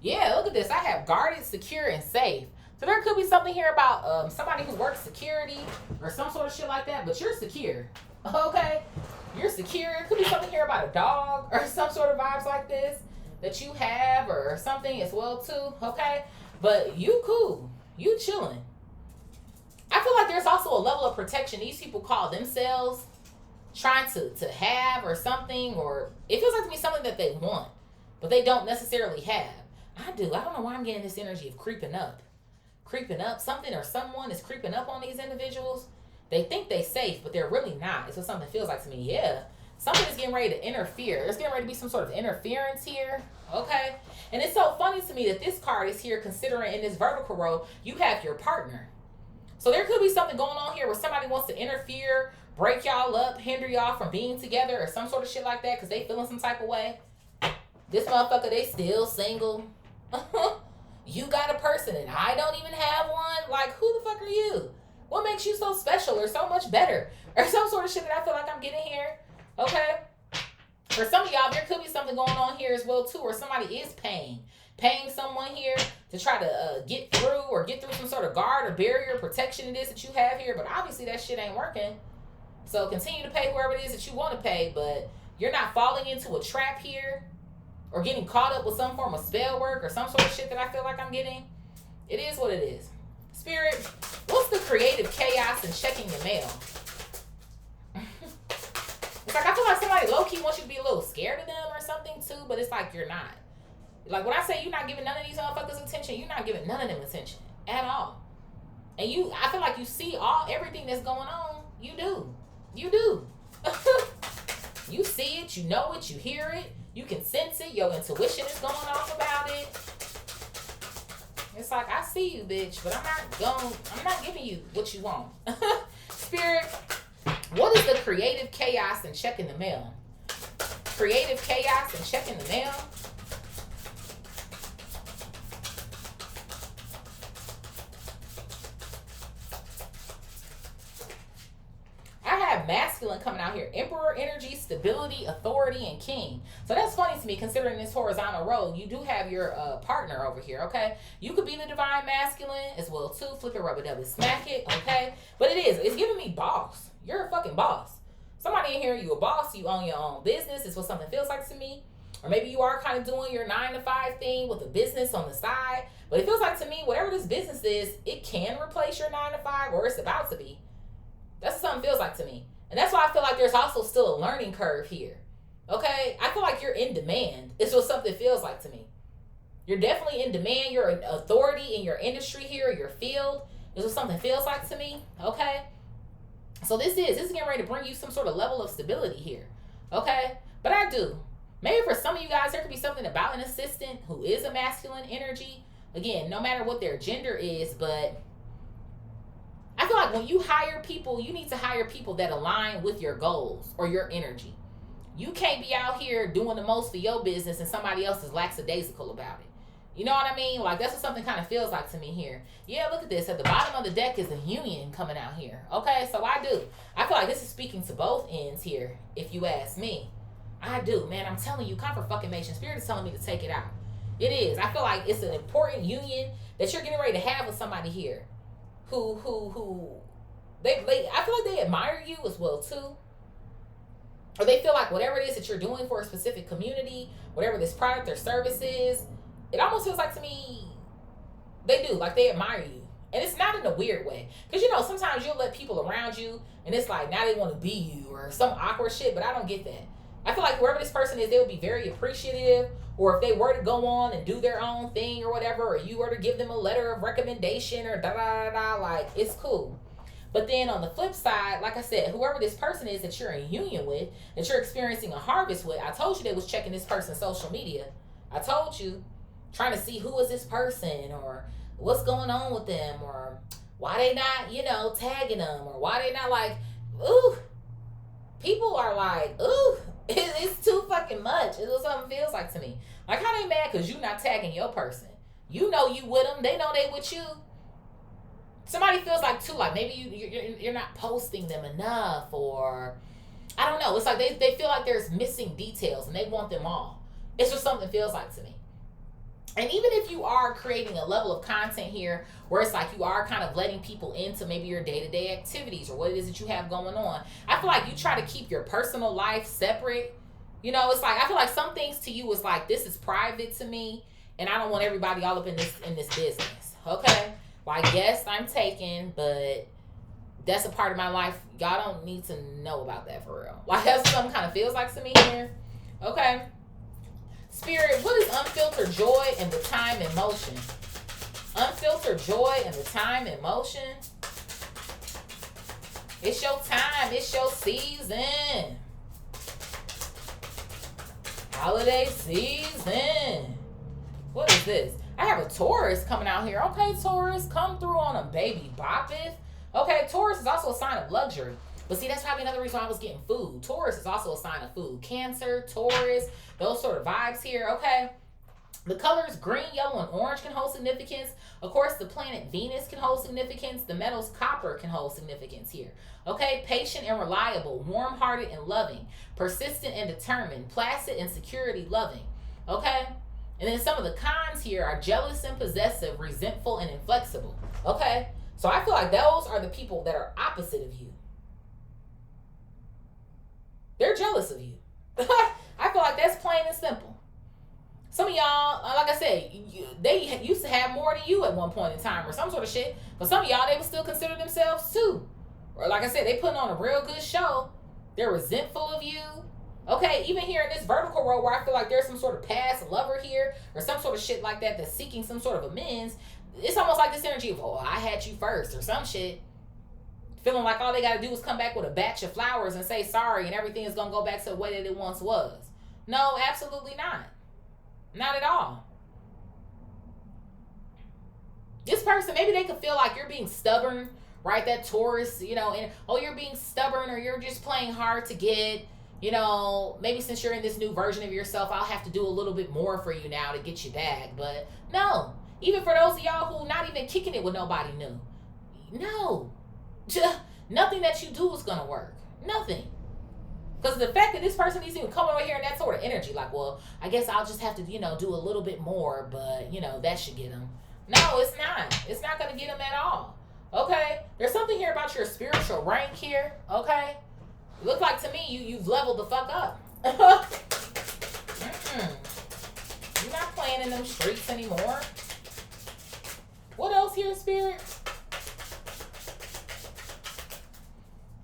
Yeah, look at this. I have guarded, secure, and safe. So there could be something here about somebody who works security or some sort of shit like that, but you're secure. Okay? You're secure. It could be something here about a dog or some sort of vibes like this that you have or something as well too. Okay? But you cool. You chilling. I feel like there's also a level of protection these people call themselves trying to have or something, or it feels like to me something that they want, but they don't necessarily have. I do. I don't know why I'm getting this energy of creeping up. Creeping up. Something or someone is creeping up on these individuals. They think they're safe, but they're really not. It's what something feels like to me. Yeah. Something is getting ready to interfere. There's getting ready to be some sort of interference here. Okay? And it's so funny to me that this card is here considering in this vertical row, you have your partner. So there could be something going on here where somebody wants to interfere, break y'all up, hinder y'all from being together or some sort of shit like that because they feeling some type of way. This motherfucker, they still single. You got a person and I don't even have one? Like, who the fuck are you? What makes you so special or so much better? Or some sort of shit that I feel like I'm getting here. Okay? For some of y'all, there could be something going on here as well too, where somebody is paying someone here to try to get through some sort of guard or barrier or protection it is that you have here. But obviously that shit ain't working. So continue to pay whoever it is that you want to pay, but you're not falling into a trap here or getting caught up with some form of spell work or some sort of shit that I feel like I'm getting. It is what it is. Spirit, what's the creative chaos in checking your mail? It's like I feel like somebody low-key wants you to be a little scared of them or something too, but it's like you're not. Like when I say you're not giving none of these motherfuckers attention, you're not giving none of them attention at all. And I feel like you see everything that's going on. You do. You do. You see it, you know it, you hear it, you can sense it, your intuition is going off about it. It's like, I see you, bitch, but I'm not giving you what you want. Spirit, what is the creative chaos in checking the mail? Creative chaos in checking the mail? Masculine coming out here. Emperor energy, stability, authority, and king. So that's funny to me considering this horizontal row. You do have your partner over here, okay? You could be the divine masculine as well too. Flip it, rubber dubber, smack it, okay? But it's giving me boss. You're a fucking boss. Somebody in here, you a boss, you own your own business. Is what something feels like to me. Or maybe you are kind of doing your 9-to-5 thing with a business on the side. But it feels like to me, whatever this business is, it can replace your 9-to-5 or it's about to be. That's what something feels like to me. And that's why I feel like there's also still a learning curve here. Okay? I feel like you're in demand. It's what something feels like to me. You're definitely in demand. You're an authority in your industry here, your field. It's what something feels like to me. Okay? So this is getting ready to bring you some sort of level of stability here. Okay? But I do. Maybe for some of you guys, there could be something about an assistant who is a masculine energy. Again, no matter what their gender is, but I feel like when you hire people, you need to hire people that align with your goals or your energy. You can't be out here doing the most for your business and somebody else is lackadaisical about it. You know what I mean? Like that's what something kind of feels like to me here. Yeah, look at this. At the bottom of the deck is a union coming out here. Okay, so I feel like this is speaking to both ends here, if you ask me. I do, man. I'm telling you, confirmation. Spirit is telling me to take it out. It is. I feel like it's an important union that you're getting ready to have with somebody here. Who I feel like they admire you as well too, or they feel like whatever it is that you're doing for a specific community, whatever this product or service is, it almost feels like to me they do, like they admire you. And it's not in a weird way, because sometimes you'll let people around you and it's like now they want to be you or some awkward shit, but I don't get that. I feel like whoever this person is, they would be very appreciative. Or if they were to go on and do their own thing or whatever, or you were to give them a letter of recommendation or da-da-da-da, like, it's cool. But then on the flip side, like I said, whoever this person is that you're in union with, that you're experiencing a harvest with, I told you they was checking this person's social media. I told you, trying to see who is this person or what's going on with them or why they not, tagging them or why they not like, ooh. People are like, ooh. It's too fucking much. It's what something feels like to me. Like, how they mad because you not tagging your person? You know you with them. They know they with you. Somebody feels like too, like maybe you're not posting them enough, or I don't know. It's like they feel like there's missing details and they want them all. It's just something feels like to me. And even if you are creating a level of content here where it's like you are kind of letting people into maybe your day-to-day activities or what it is that you have going on, I feel like you try to keep your personal life separate. You know, it's like I feel like some things to you is like, this is private to me and I don't want everybody all up in this business. Okay? Well, I guess I'm taken, but that's a part of my life. Y'all don't need to know about that for real. Like, that's what something kind of feels like to me here. Okay? Spirit, what is unfiltered joy and the time in motion? Unfiltered joy and the time in motion. It's your time. It's your season. Holiday season. What is this? I have a Taurus coming out here. Okay, Taurus, come through on a baby boppeth. Okay, Taurus is also a sign of luxury. But see, that's probably another reason why I was getting food. Taurus is also a sign of food. Cancer, Taurus, those sort of vibes here, okay? The colors green, yellow, and orange can hold significance. Of course, the planet Venus can hold significance. The metals copper can hold significance here. Okay, patient and reliable, warm-hearted and loving, persistent and determined, placid and security loving. Okay? And then some of the cons here are jealous and possessive, resentful and inflexible. Okay? So I feel like those are the people that are opposite of you. They're jealous of you. I feel like that's plain and simple. Some of y'all, like I said, they used to have more than you at one point in time or some sort of shit. But some of y'all, they would still consider themselves too. Or like I said, they putting on a real good show. They're resentful of you. Okay, even here in this vertical row where I feel like there's some sort of past lover here or some sort of shit like that that's seeking some sort of amends. It's almost like this energy of, oh, I had you first or some shit. Feeling like all they got to do is come back with a batch of flowers and say sorry and everything is going to go back to the way that it once was. No, absolutely not. Not at all. This person, maybe they could feel like you're being stubborn, right? That Taurus, you know, and oh, you're being stubborn or you're just playing hard to get, you know, maybe since you're in this new version of yourself, I'll have to do a little bit more for you now to get you back. But no, even for those of y'all who not even kicking it with nobody new. No. Nothing that you do is gonna work. Nothing. Because the fact that this person is even coming over here in that sort of energy, like, well, I guess I'll just have to, you know, do a little bit more, but, you know, that should get them. No, it's not. It's not gonna get them at all. Okay? There's something here about your spiritual rank here. Okay? It looks like to me you've leveled the fuck up. You're not playing in them streets anymore. What else here, Spirit?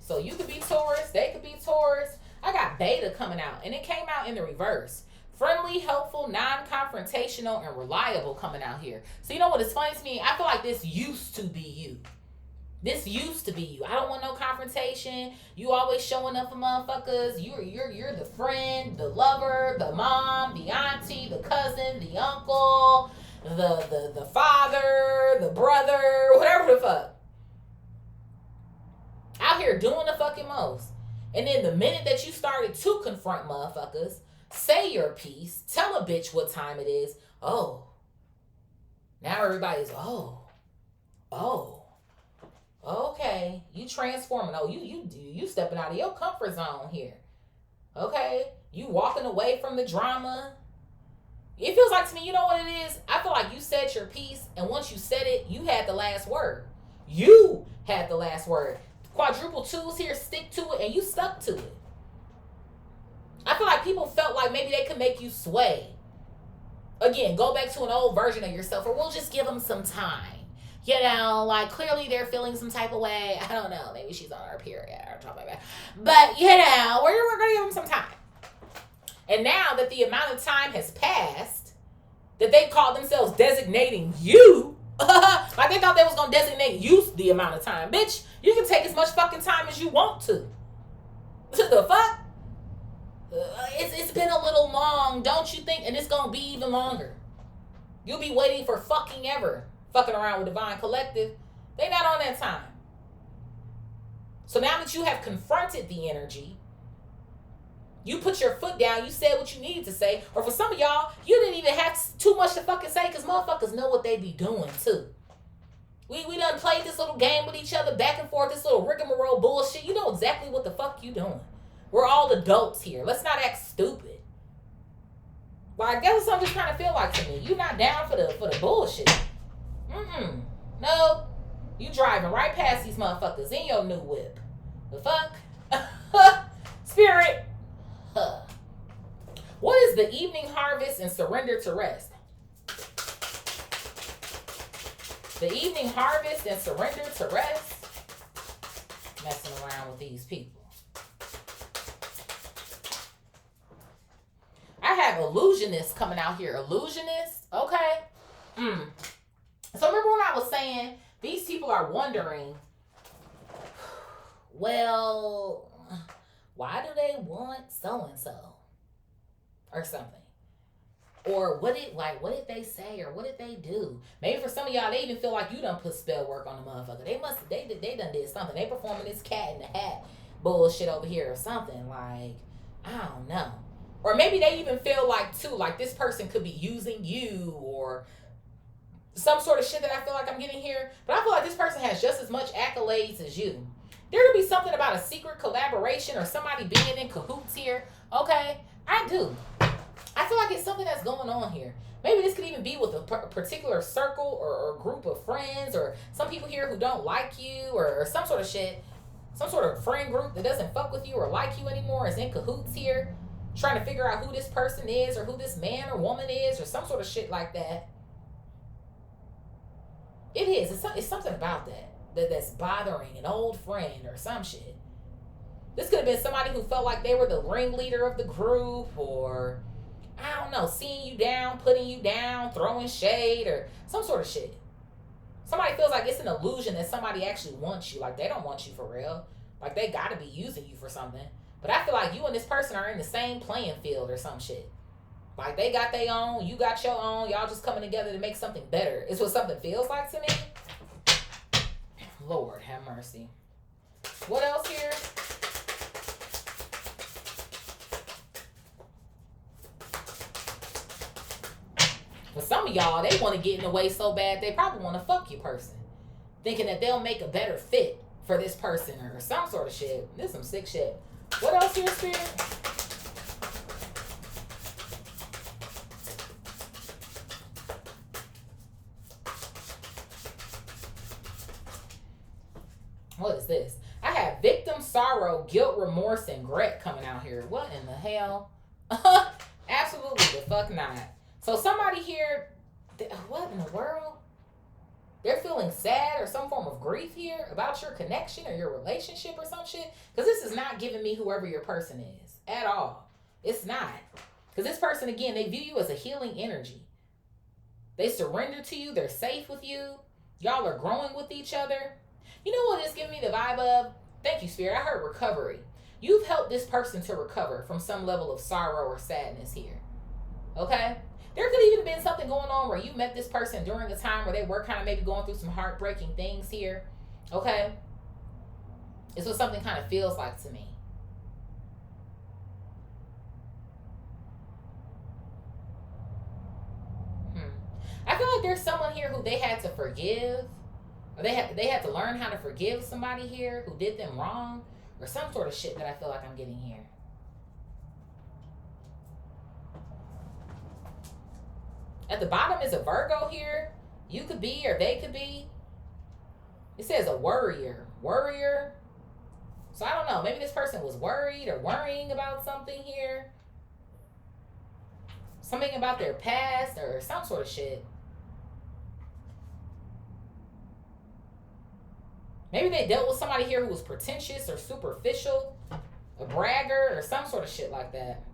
So you could be Taurus, they could be Taurus. I got Beta coming out, and it came out in the reverse. Friendly, helpful, non-confrontational, and reliable coming out here. So you know what is funny to me? I feel like this used to be you. This used to be you. I don't want no confrontation. You always showing up for motherfuckers. You're the friend, the lover, the mom, the auntie, the cousin, the uncle, the father, the brother, whatever the fuck. Out here doing the fucking most. And then the minute that you started to confront motherfuckers, say your piece, tell a bitch what time it is. Oh. Now everybody's, oh. Okay. You transforming. Oh, you stepping out of your comfort zone here. Okay. You walking away from the drama. It feels like to me, you know what it is? I feel like you said your piece, and once you said it, you had the last word. You had the last word. Quadruple twos here, stick to it, and you stuck to it. I feel like people felt like maybe they could make you sway. Again, go back to an old version of yourself, or we'll just give them some time. You know, like clearly they're feeling some type of way. I don't know. Maybe she's on her period or something like that. But, you know, we're going to give them some time. And now that the amount of time has passed, that they called themselves designating you, like they thought they was going to designate you the amount of time. Bitch, you can take as much fucking time as you want to. The fuck? It's been a little long, don't you think? And it's going to be even longer. You'll be waiting for fucking ever. Fucking around with Divine Collective. They not on that time. So now that you have confronted the energy, You put your foot down. You said what you needed to say. Or for some of y'all, you didn't even have too much to fucking say because motherfuckers know what they be doing too. We done played this little game with each other back and forth, this little rigmarole bullshit. You know exactly what the fuck you doing. We're all adults here. Let's not act stupid. Like, that's what I'm just trying to feel like to me. You not down for the bullshit. No. You driving right past these motherfuckers in your new whip. The fuck? Spirit. What is the evening harvest and surrender to rest? The evening harvest and surrender to rest. Messing around with these people. I have illusionists coming out here. Illusionists, okay? So remember when I was saying these people are wondering, well, why do they want so-and-so? Or something. Or what did they say, or what did they do? Maybe for some of y'all, they even feel like you done put spell work on the motherfucker. They done did something. They performing this cat in the hat bullshit over here or something. Like, I don't know. Or maybe they even feel like too, like this person could be using you or some sort of shit that I feel like I'm getting here. But I feel like this person has just as much accolades as you. There could be something about a secret collaboration or somebody being in cahoots here. Okay, I do. I feel like it's something that's going on here. Maybe this could even be with a particular circle or group of friends or some people here who don't like you or some sort of shit. Some sort of friend group that doesn't fuck with you or like you anymore is in cahoots here. Trying to figure out who this person is or who this man or woman is or some sort of shit like that. It is. It's something about that's bothering an old friend or some shit. This could have been somebody who felt like they were the ringleader of the group or, I don't know, seeing you down, putting you down, throwing shade or some sort of shit. Somebody feels like it's an illusion that somebody actually wants you. Like they don't want you for real. Like they got to be using you for something. But I feel like you and this person are in the same playing field or some shit. Like they got their own, you got your own. Y'all just coming together to make something better. It's what something feels like to me. Lord have mercy. What else here? For some of y'all, they want to get in the way so bad, they probably want to fuck your person. Thinking that they'll make a better fit for this person or some sort of shit. This is some sick shit. What else here, Spirit? What is this? I have victim sorrow, guilt, remorse, and regret coming out here. What in the hell? Absolutely the fuck not. So somebody here, what in the world? They're feeling sad or some form of grief here about your connection or your relationship or some shit. Because this is not giving me whoever your person is at all. It's not. Because this person, again, they view you as a healing energy. They surrender to you. They're safe with you. Y'all are growing with each other. You know what it's giving me the vibe of? Thank you, Spirit. I heard recovery. You've helped this person to recover from some level of sorrow or sadness here. Okay? There could even have been something going on where you met this person during a time where they were kind of maybe going through some heartbreaking things here. Okay? It's what something kind of feels like to me. I feel like there's someone here who they had to forgive. Or they had to learn how to forgive somebody here who did them wrong. Or some sort of shit that I feel like I'm getting here. At the bottom is a Virgo here. You could be or they could be. It says a worrier. Worrier. So I don't know. Maybe this person was worried or worrying about something here. Something about their past or some sort of shit. Maybe they dealt with somebody here who was pretentious or superficial. A bragger or some sort of shit like that.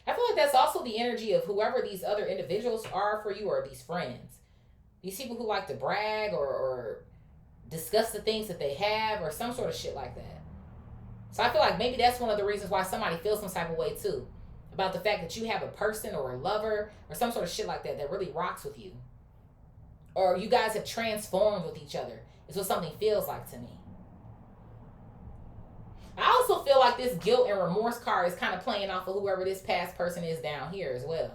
I feel like that's also the energy of whoever these other individuals are for you or these friends. These people who like to brag or discuss the things that they have or some sort of shit like that. So I feel like maybe that's one of the reasons why somebody feels some type of way too about the fact that you have a person or a lover or some sort of shit like that that really rocks with you. Or you guys have transformed with each other. Is what something feels like to me. I also feel like this guilt and remorse card is kind of playing off of whoever this past person is down here as well.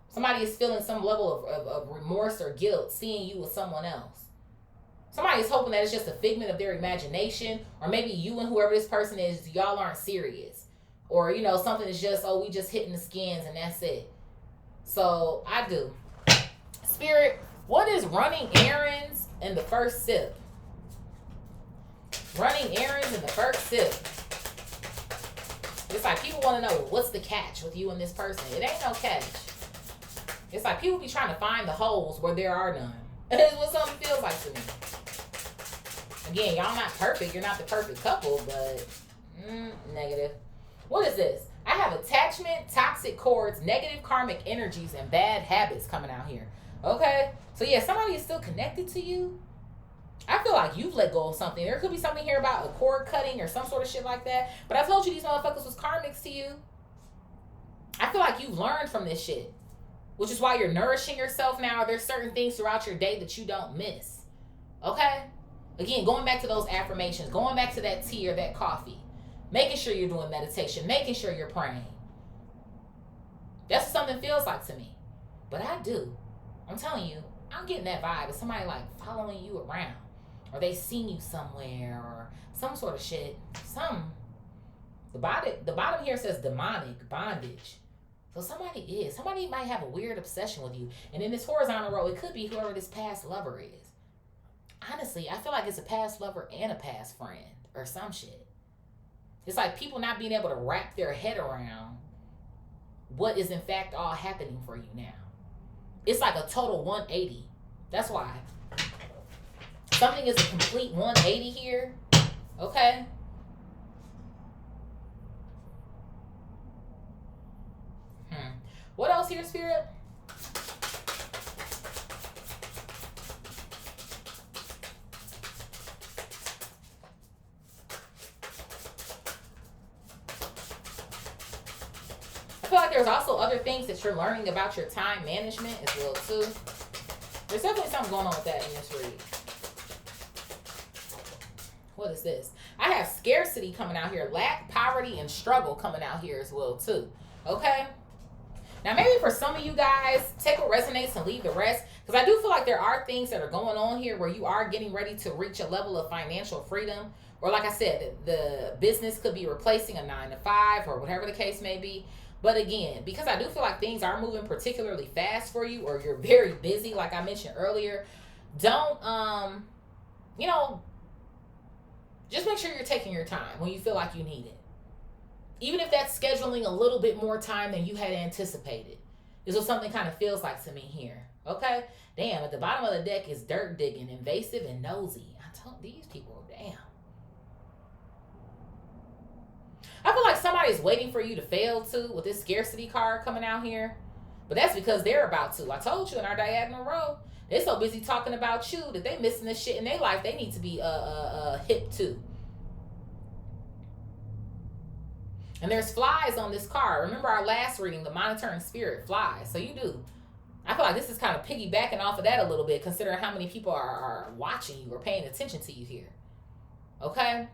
Somebody is feeling some level of remorse or guilt seeing you with someone else. Somebody is hoping that it's just a figment of their imagination, or maybe you and whoever this person is, y'all aren't serious. Or, you know, something is just, oh, we just hitting the skins and that's it. So, I do. Spirit, what is running errands in the first sip? Running errands in the first sip. It's like people want to know, what's the catch with you and this person? It ain't no catch. It's like people be trying to find the holes where there are none. It's what something feels like to me. Again, y'all not perfect. You're not the perfect couple, but negative. What is this? I have attachment, toxic cords, negative karmic energies, and bad habits coming out here. Okay? So yeah, somebody is still connected to you. I feel like you've let go of something. There could be something here about a cord cutting or some sort of shit like that. But I told you these motherfuckers was karmics to you. I feel like you've learned from this shit. Which is why you're nourishing yourself now. There's certain things throughout your day that you don't miss. Okay? Again, going back to those affirmations. Going back to that tea or that coffee. Making sure you're doing meditation. Making sure you're praying. That's what something feels like to me. But I do. I'm telling you, I'm getting that vibe. It's somebody like following you around. Or they seen you somewhere. Or some sort of shit. The bottom here says demonic bondage. So somebody might have a weird obsession with you. And in this horizontal row, it could be whoever this past lover is. Honestly, I feel like it's a past lover and a past friend. Or some shit. It's like people not being able to wrap their head around what is in fact all happening for you now. It's like a total 180. That's why. Something is a complete 180 here. Okay? What else here, Spirit? I feel like there's also other things that you're learning about your time management as well, too. There's definitely something going on with that in this read. What is this? I have scarcity coming out here. Lack, poverty, and struggle coming out here as well, too. Okay? Now, maybe for some of you guys, take what resonates and leave the rest. Because I do feel like there are things that are going on here where you are getting ready to reach a level of financial freedom. Or like I said, the business could be replacing a 9-to-5 or whatever the case may be. But again, because I do feel like things are moving particularly fast for you, or you're very busy, like I mentioned earlier, don't, just make sure you're taking your time when you feel like you need it. Even if that's scheduling a little bit more time than you had anticipated. Is what something kind of feels like to me here. Okay? Damn, at the bottom of the deck is dirt digging, invasive, and nosy. I told these people, damn. I feel like somebody's waiting for you to fail too with this scarcity card coming out here. But that's because they're about to. I told you in our diagonal row, they're so busy talking about you that they missing this shit in their life. They need to be hip too. And there's flies on this card. Remember our last reading, the monitoring spirit, flies. So you do. I feel like this is kind of piggybacking off of that a little bit, considering how many people are watching you or paying attention to you here. Okay?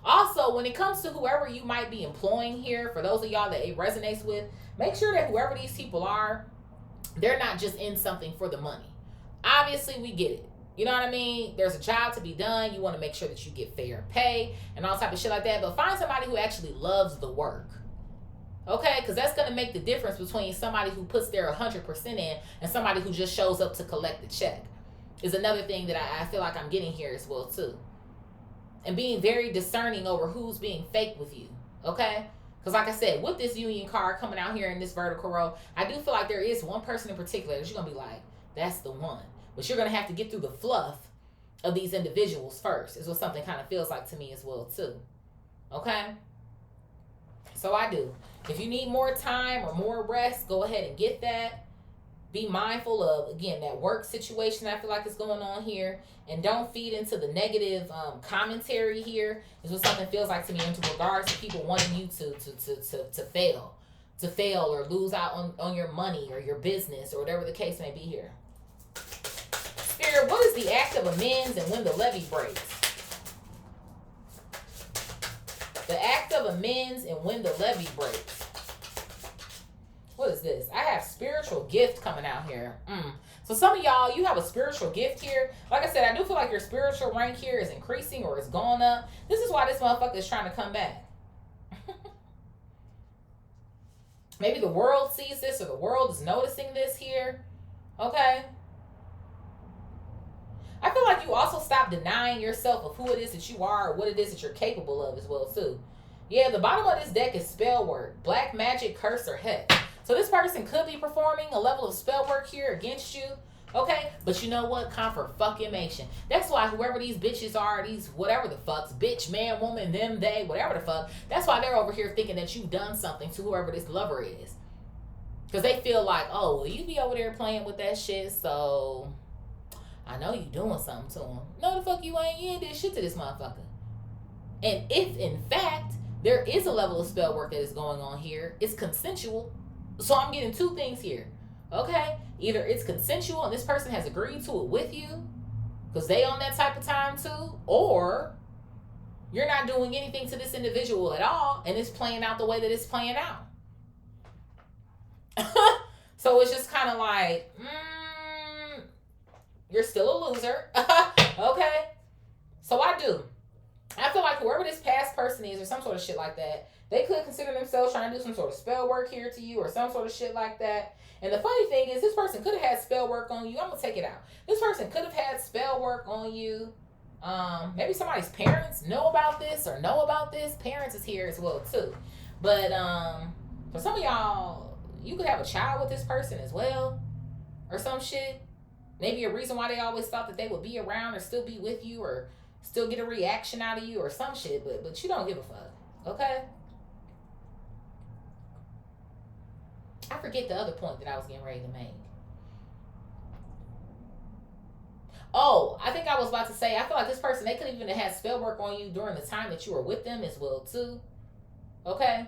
Also, when it comes to whoever you might be employing here, for those of y'all that it resonates with, make sure that whoever these people are, they're not just in something for the money. Obviously, we get it. You know what I mean? There's a job to be done. You want to make sure that you get fair pay and all type of shit like that. But find somebody who actually loves the work. Okay? Because that's going to make the difference between somebody who puts their 100% in and somebody who just shows up to collect the check. Is another thing that I feel like I'm getting here as well, too. And being very discerning over who's being fake with you. Okay? Because like I said, with this union card coming out here in this vertical row, I do feel like there is one person in particular that you're going to be like, that's the one. But you're going to have to get through the fluff of these individuals first. Is what something kind of feels like to me as well, too. Okay? So I do. If you need more time or more rest, go ahead and get that. Be mindful of, again, that work situation I feel like is going on here. And don't feed into the negative commentary here. Is what something feels like to me in regards to people wanting you to fail. To fail or lose out on your money or your business or whatever the case may be here. Spirit, what is the act of amends and when the levee breaks? The act of amends and when the levee breaks. What is this? I have spiritual gift coming out here. So some of y'all, you have a spiritual gift here. Like I said, I do feel like your spiritual rank here is increasing or is going up. This is why this motherfucker is trying to come back. Maybe the world sees this or the world is noticing this here. Okay. I feel like you also stop denying yourself of who it is that you are or what it is that you're capable of as well too. Yeah, the bottom of this deck is spell work. Black magic, curse, or hex. So this person could be performing a level of spell work here against you. Okay? But you know what? Confirmation. That's why whoever these bitches are, these whatever the fucks, bitch, man, woman, them, they, whatever the fuck, that's why they're over here thinking that you've done something to whoever this lover is. Because they feel like, oh, well, you be over there playing with that shit, so I know you doing something to him. No, the fuck you ain't. You ain't did shit to this motherfucker. And if, in fact, there is a level of spell work that is going on here, it's consensual. So I'm getting two things here. Okay? Either it's consensual and this person has agreed to it with you because they on that type of time too, or you're not doing anything to this individual at all and it's playing out the way that it's playing out. So it's just kind of like, you're still a loser. Okay? So I feel like whoever this past person is or some sort of shit like that, they could consider themselves trying to do some sort of spell work here to you or some sort of shit like that. And the funny thing is this person could have had spell work on you. I'm going to take it out. This person could have had spell work on you. Maybe somebody's parents know about this or know about this. Parents is here as well too. But for some of y'all, you could have a child with this person as well or some shit. Maybe a reason why they always thought that they would be around or still be with you or still get a reaction out of you or some shit. But you don't give a fuck. Okay? I forget the other point that I was getting ready to make. Oh, I think I was about to say, I feel like this person, they could even have had spell work on you during the time that you were with them as well, too. Okay?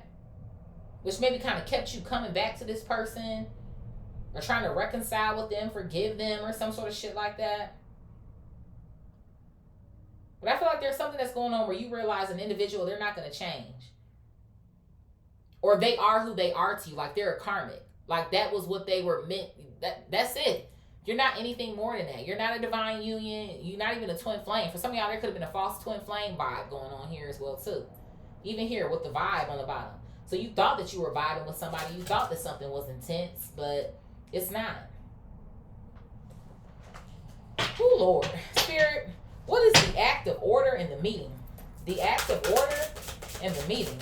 Which maybe kind of kept you coming back to this person or trying to reconcile with them, forgive them, or some sort of shit like that. But I feel like there's something that's going on where you realize an individual, they're not going to change. Or they are who they are to you. Like they're a karmic. Like that was what they were meant. That's it. You're not anything more than that. You're not a divine union. You're not even a twin flame. For some of y'all, there could have been a false twin flame vibe going on here as well too. Even here with the vibe on the bottom. So you thought that you were vibing with somebody. You thought that something was intense. But it's not. Oh, Lord. Spirit, what is the act of order in the meeting? The act of order in the meeting.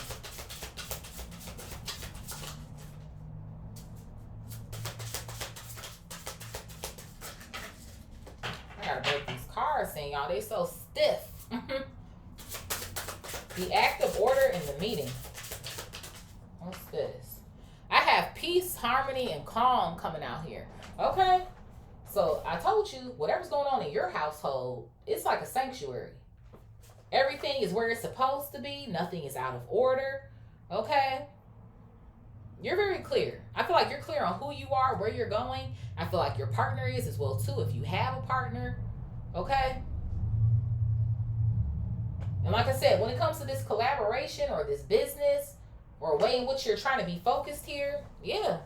I gotta break these cards in, y'all. They so stiff. The act of order in the meeting. What's this? I have peace, harmony, and calm coming out here. Okay? So I told you, whatever's going on in your household, it's like a sanctuary. Everything is where it's supposed to be. Nothing is out of order. Okay? You're very clear. I feel like you're clear on who you are, where you're going. I feel like your partner is as well too, if you have a partner. Okay? And like I said, when it comes to this collaboration or this business or way in which you're trying to be focused here, yeah,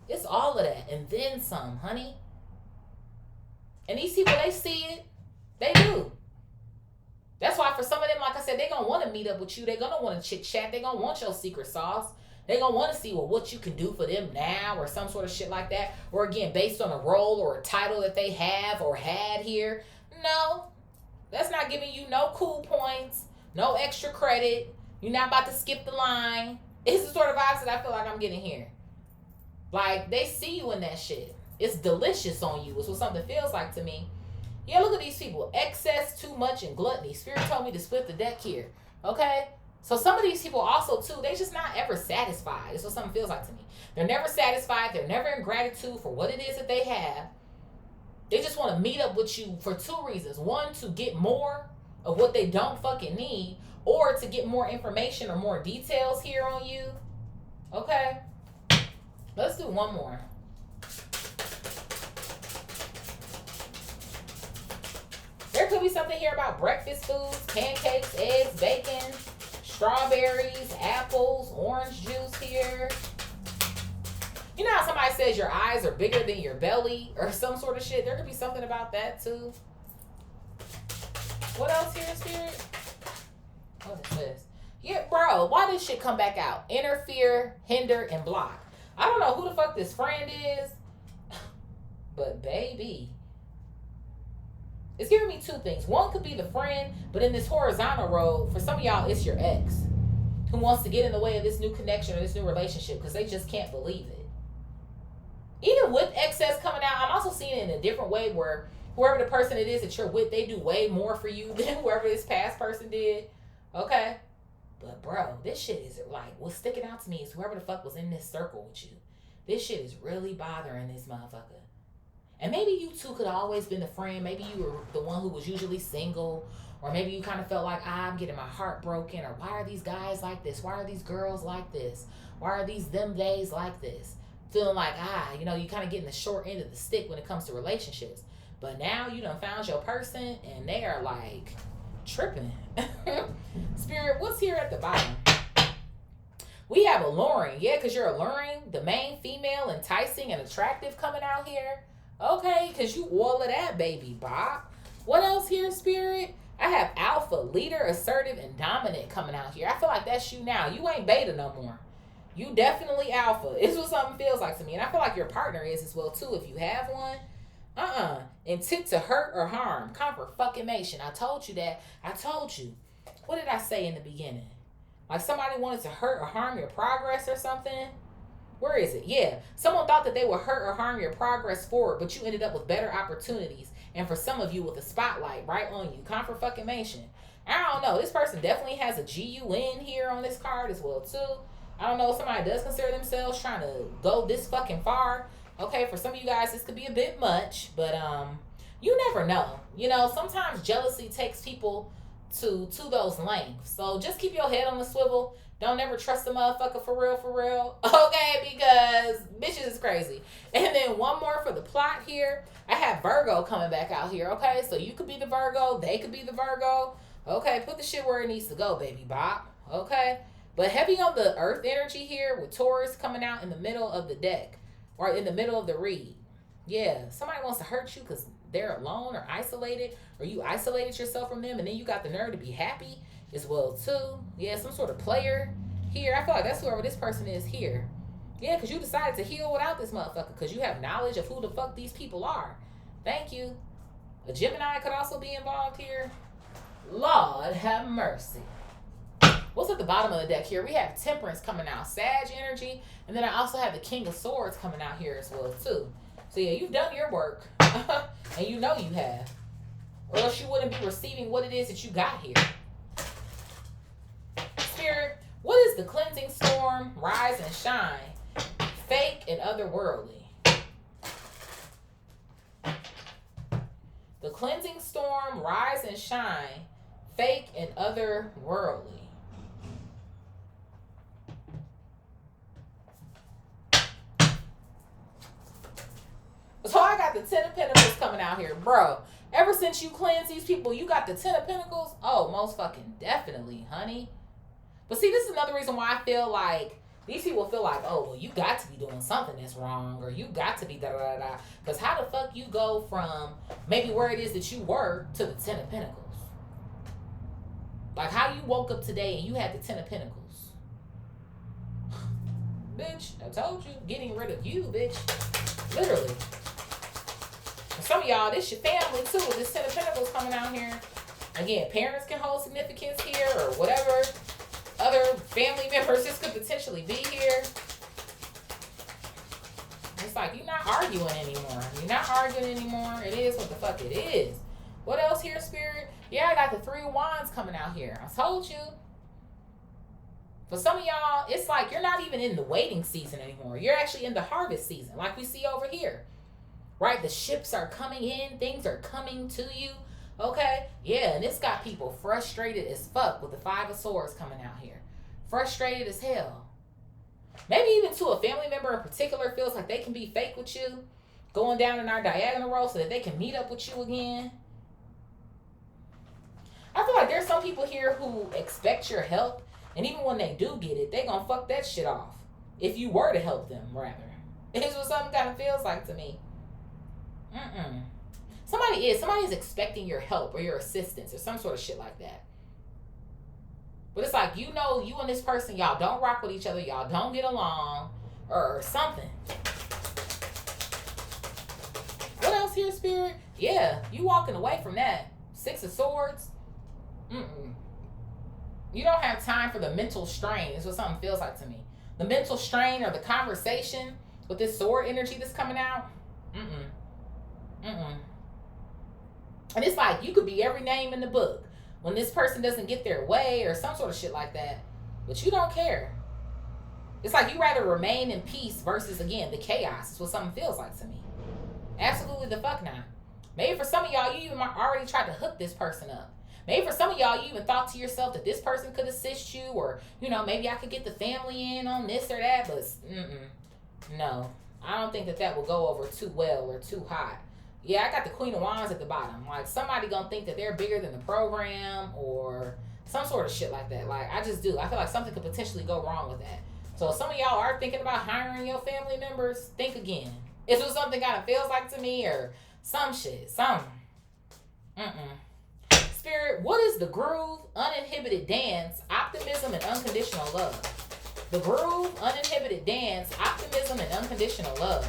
it's all of that and then some, honey. And these people, they see it. They do. That's why for some of them, like I said, they're going to want to meet up with you. They're going to want to chit chat. They're going to want your secret sauce. They're going to want to see, well, what you can do for them now or some sort of shit like that. Or again, based on a role or a title that they have or had here. No, that's not giving you no cool points, no extra credit. You're not about to skip the line. It's the sort of vibes that I feel like I'm getting here. Like, they see you in that shit. It's delicious on you. It's what something feels like to me. Yeah, look at these people. Excess, too much, and gluttony. Spirit told me to split the deck here. Okay? So some of these people also too, they just not ever satisfied. That's what something feels like to me. They're never satisfied. They're never in gratitude for what it is that they have. They just want to meet up with you for two reasons. One, to get more of what they don't fucking need, or to get more information or more details here on you. Okay? Let's do one more. There could be something here about breakfast foods, pancakes, eggs, bacon, strawberries, apples, orange juice here. You know how somebody says your eyes are bigger than your belly or some sort of shit? There could be something about that too. What else here, Spirit? What is this? Yeah, bro, why this shit come back out? Interfere, hinder, and block. I don't know who the fuck this friend is, but baby. It's giving me two things. One could be the friend, but in this horizontal road, for some of y'all, it's your ex who wants to get in the way of this new connection or this new relationship because they just can't believe it. Even with excess coming out, I'm also seeing it in a different way where whoever the person it is that you're with, they do way more for you than whoever this past person did. Okay? But bro, this shit is like, what's sticking out to me is whoever the fuck was in this circle with you. This shit is really bothering this motherfucker. And maybe you two could have always been the friend. Maybe you were the one who was usually single. Or maybe you kind of felt like, I'm getting my heart broken. Or why are these guys like this? Why are these girls like this? Why are these them days like this? Feeling like, you kind of getting the short end of the stick when it comes to relationships. But now you done found your person and they are like tripping. Spirit, what's here at the bottom? We have alluring. Yeah, because you're alluring. The main female, enticing and attractive coming out here. Okay, because you all of that, baby Bob. What else here, Spirit? I have alpha, leader, assertive, and dominant coming out here. I feel like that's you now. You ain't beta no more. You definitely alpha. It's what something feels like to me. And I feel like your partner is as well, too, if you have one. Intent to hurt or harm. Confirmation. I told you that. I told you. What did I say in the beginning? Like somebody wanted to hurt or harm your progress or something? Where is it? Yeah. Someone thought that they would hurt or harm your progress forward, but you ended up with better opportunities. And for some of you, with a spotlight right on you. Confirmation. I don't know. This person definitely has a GUN here on this card as well, too. I don't know if somebody does consider themselves trying to go this fucking far. Okay, for some of you guys, this could be a bit much, but you never know. Sometimes jealousy takes people to those lengths. So just keep your head on the swivel. Don't ever trust a motherfucker for real. Okay, because bitches is crazy. And then one more for the plot here. I have Virgo coming back out here, okay? So you could be the Virgo. They could be the Virgo. Okay, put the shit where it needs to go, baby bop. Okay? But heavy on the earth energy here with Taurus coming out in the middle of the deck. Or in the middle of the read. Yeah, somebody wants to hurt you because they're alone or isolated. Or you isolated yourself from them and then you got the nerve to be happy as well too. Yeah, some sort of player here. I feel like that's whoever this person is here. Yeah, because you decided to heal without this motherfucker because you have knowledge of who the fuck these people are. Thank you. A Gemini could also be involved here. Lord have mercy. What's at the bottom of the deck here? We have Temperance coming out. Sag energy. And then I also have the King of Swords coming out here as well too. So yeah, you've done your work. And you know you have. Or else you wouldn't be receiving what it is that you got here. Spirit, what is the cleansing storm, rise and shine, fake and otherworldly? The cleansing storm, rise and shine, fake and otherworldly. So I got the 10 of Pentacles coming out here, bro. Ever since you cleanse these people, you got the 10 of Pentacles? Oh, most fucking definitely, honey. But see, this is another reason why I feel like these people feel like, oh, well, you got to be doing something that's wrong, or you got to be da-da-da-da. Because how the fuck you go from maybe where it is that you were to the 10 of Pentacles? Like how you woke up today and you had the 10 of Pentacles. Bitch, I told you, getting rid of you, bitch. Literally. For some of y'all, this your family too, with this 10 of Pentacles coming out here. Again, parents can hold significance here or whatever. Other family members, this could potentially be here. It's like, you're not arguing anymore. You're not arguing anymore. It is what the fuck it is. What else here, Spirit? Yeah, I got the 3 of Wands coming out here. I told you. For some of y'all, it's like you're not even in the waiting season anymore. You're actually in the harvest season, like we see over here. Right? The ships are coming in. Things are coming to you. Okay? Yeah, and it's got people frustrated as fuck with the Five of Swords coming out here. Frustrated as hell. Maybe even to a family member in particular feels like they can be fake with you. Going down in our diagonal row so that they can meet up with you again. I feel like there's some people here who expect your help. And even when they do get it, they gonna fuck that shit off. If you were to help them, rather. It's what something kind of feels like to me. Somebody is expecting your help or your assistance or some sort of shit like that. But it's like, you know, you and this person, y'all don't rock with each other, y'all don't get along, or something. What else here, Spirit? Yeah, you walking away from that. Six of Swords. You don't have time for the mental strain, is what something feels like to me. The mental strain or the conversation with this sword energy that's coming out. And it's like, you could be every name in the book when this person doesn't get their way or some sort of shit like that, but you don't care. It's like you rather remain in peace versus, again, the chaos is what something feels like to me. Absolutely the fuck not. Maybe for some of y'all, you even already tried to hook this person up. Maybe for some of y'all, you even thought to yourself that this person could assist you, or, you know, maybe I could get the family in on this or that, but no. I don't think that will go over too well or too hot. Yeah, I got the Queen of Wands at the bottom. Like, somebody gonna think that they're bigger than the program or some sort of shit like that. Like, I just do. I feel like something could potentially go wrong with that. So if some of y'all are thinking about hiring your family members, think again. Is what something kind of feels like to me, or some shit, something. Spirit, what is the groove, uninhibited dance, optimism, and unconditional love? The groove, uninhibited dance, optimism, and unconditional love.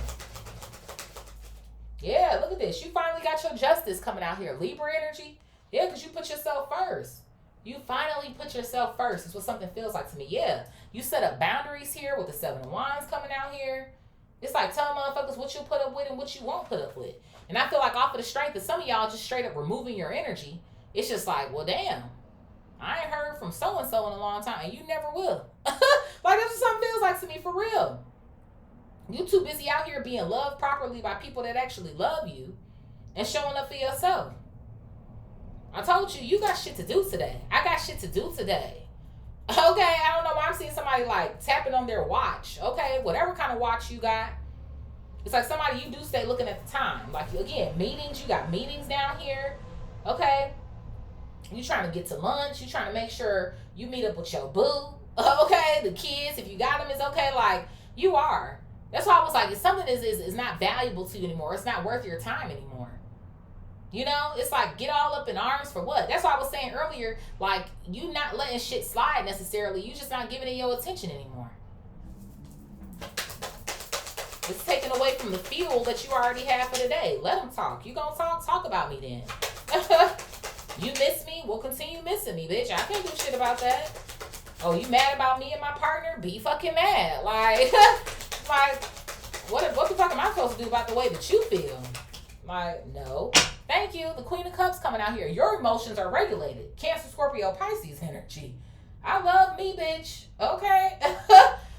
Yeah, look at this. You finally got your justice coming out here. Libra energy. Yeah, because you put yourself first. You finally put yourself first. Is what something feels like to me. Yeah, you set up boundaries here with the Seven of Wands coming out here. It's like telling motherfuckers what you put up with and what you won't put up with. And I feel like off of the strength of some of y'all just straight up removing your energy, it's just like, well, damn, I ain't heard from so-and-so in a long time, and you never will. Like, that's what something feels like to me, for real. You too busy out here being loved properly by people that actually love you and showing up for yourself. I told you, you got shit to do today. I got shit to do today. Okay, I don't know why I'm seeing somebody like tapping on their watch. Okay, whatever kind of watch you got. It's like somebody, you do stay looking at the time. Like, again, meetings, you got meetings down here. Okay. You trying to get to lunch. You trying to make sure you meet up with your boo. Okay, the kids, if you got them, it's okay. Like, you are. That's why I was like, if something is not valuable to you anymore, it's not worth your time anymore. You know, it's like, get all up in arms for what? That's why I was saying earlier, like, you not letting shit slide necessarily. You just not giving it your attention anymore. It's taken away from the fuel that you already have for the day. Let them talk. You gonna talk about me then. You miss me? We'll continue missing me, bitch. I can't do shit about that. Oh, you mad about me and my partner? Be fucking mad. Like, like, what the fuck am I supposed to do about the way that you feel? Like, no. Thank you. The Queen of Cups coming out here. Your emotions are regulated. Cancer, Scorpio, Pisces energy. I love me, bitch. Okay?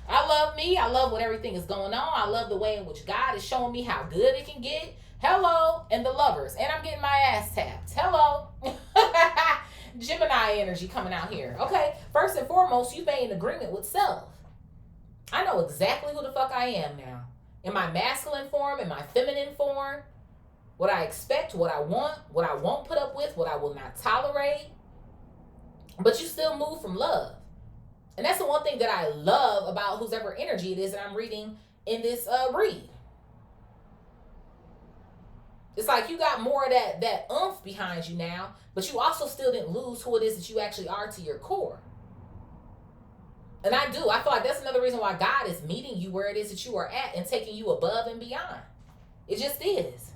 I love me. I love what everything is going on. I love the way in which God is showing me how good it can get. Hello. And the lovers. And I'm getting my ass tapped. Hello. Gemini energy coming out here. Okay? First and foremost, you made an agreement with self. I know exactly who the fuck I am now. In my masculine form, in my feminine form. What I expect, what I want, what I won't put up with, what I will not tolerate. But you still move from love. And that's the one thing that I love about whoever energy it is that I'm reading in this read. It's like you got more of that oomph behind you now, but you also still didn't lose who it is that you actually are to your core. And I do. I feel like that's another reason why God is meeting you where it is that you are at and taking you above and beyond. It just is.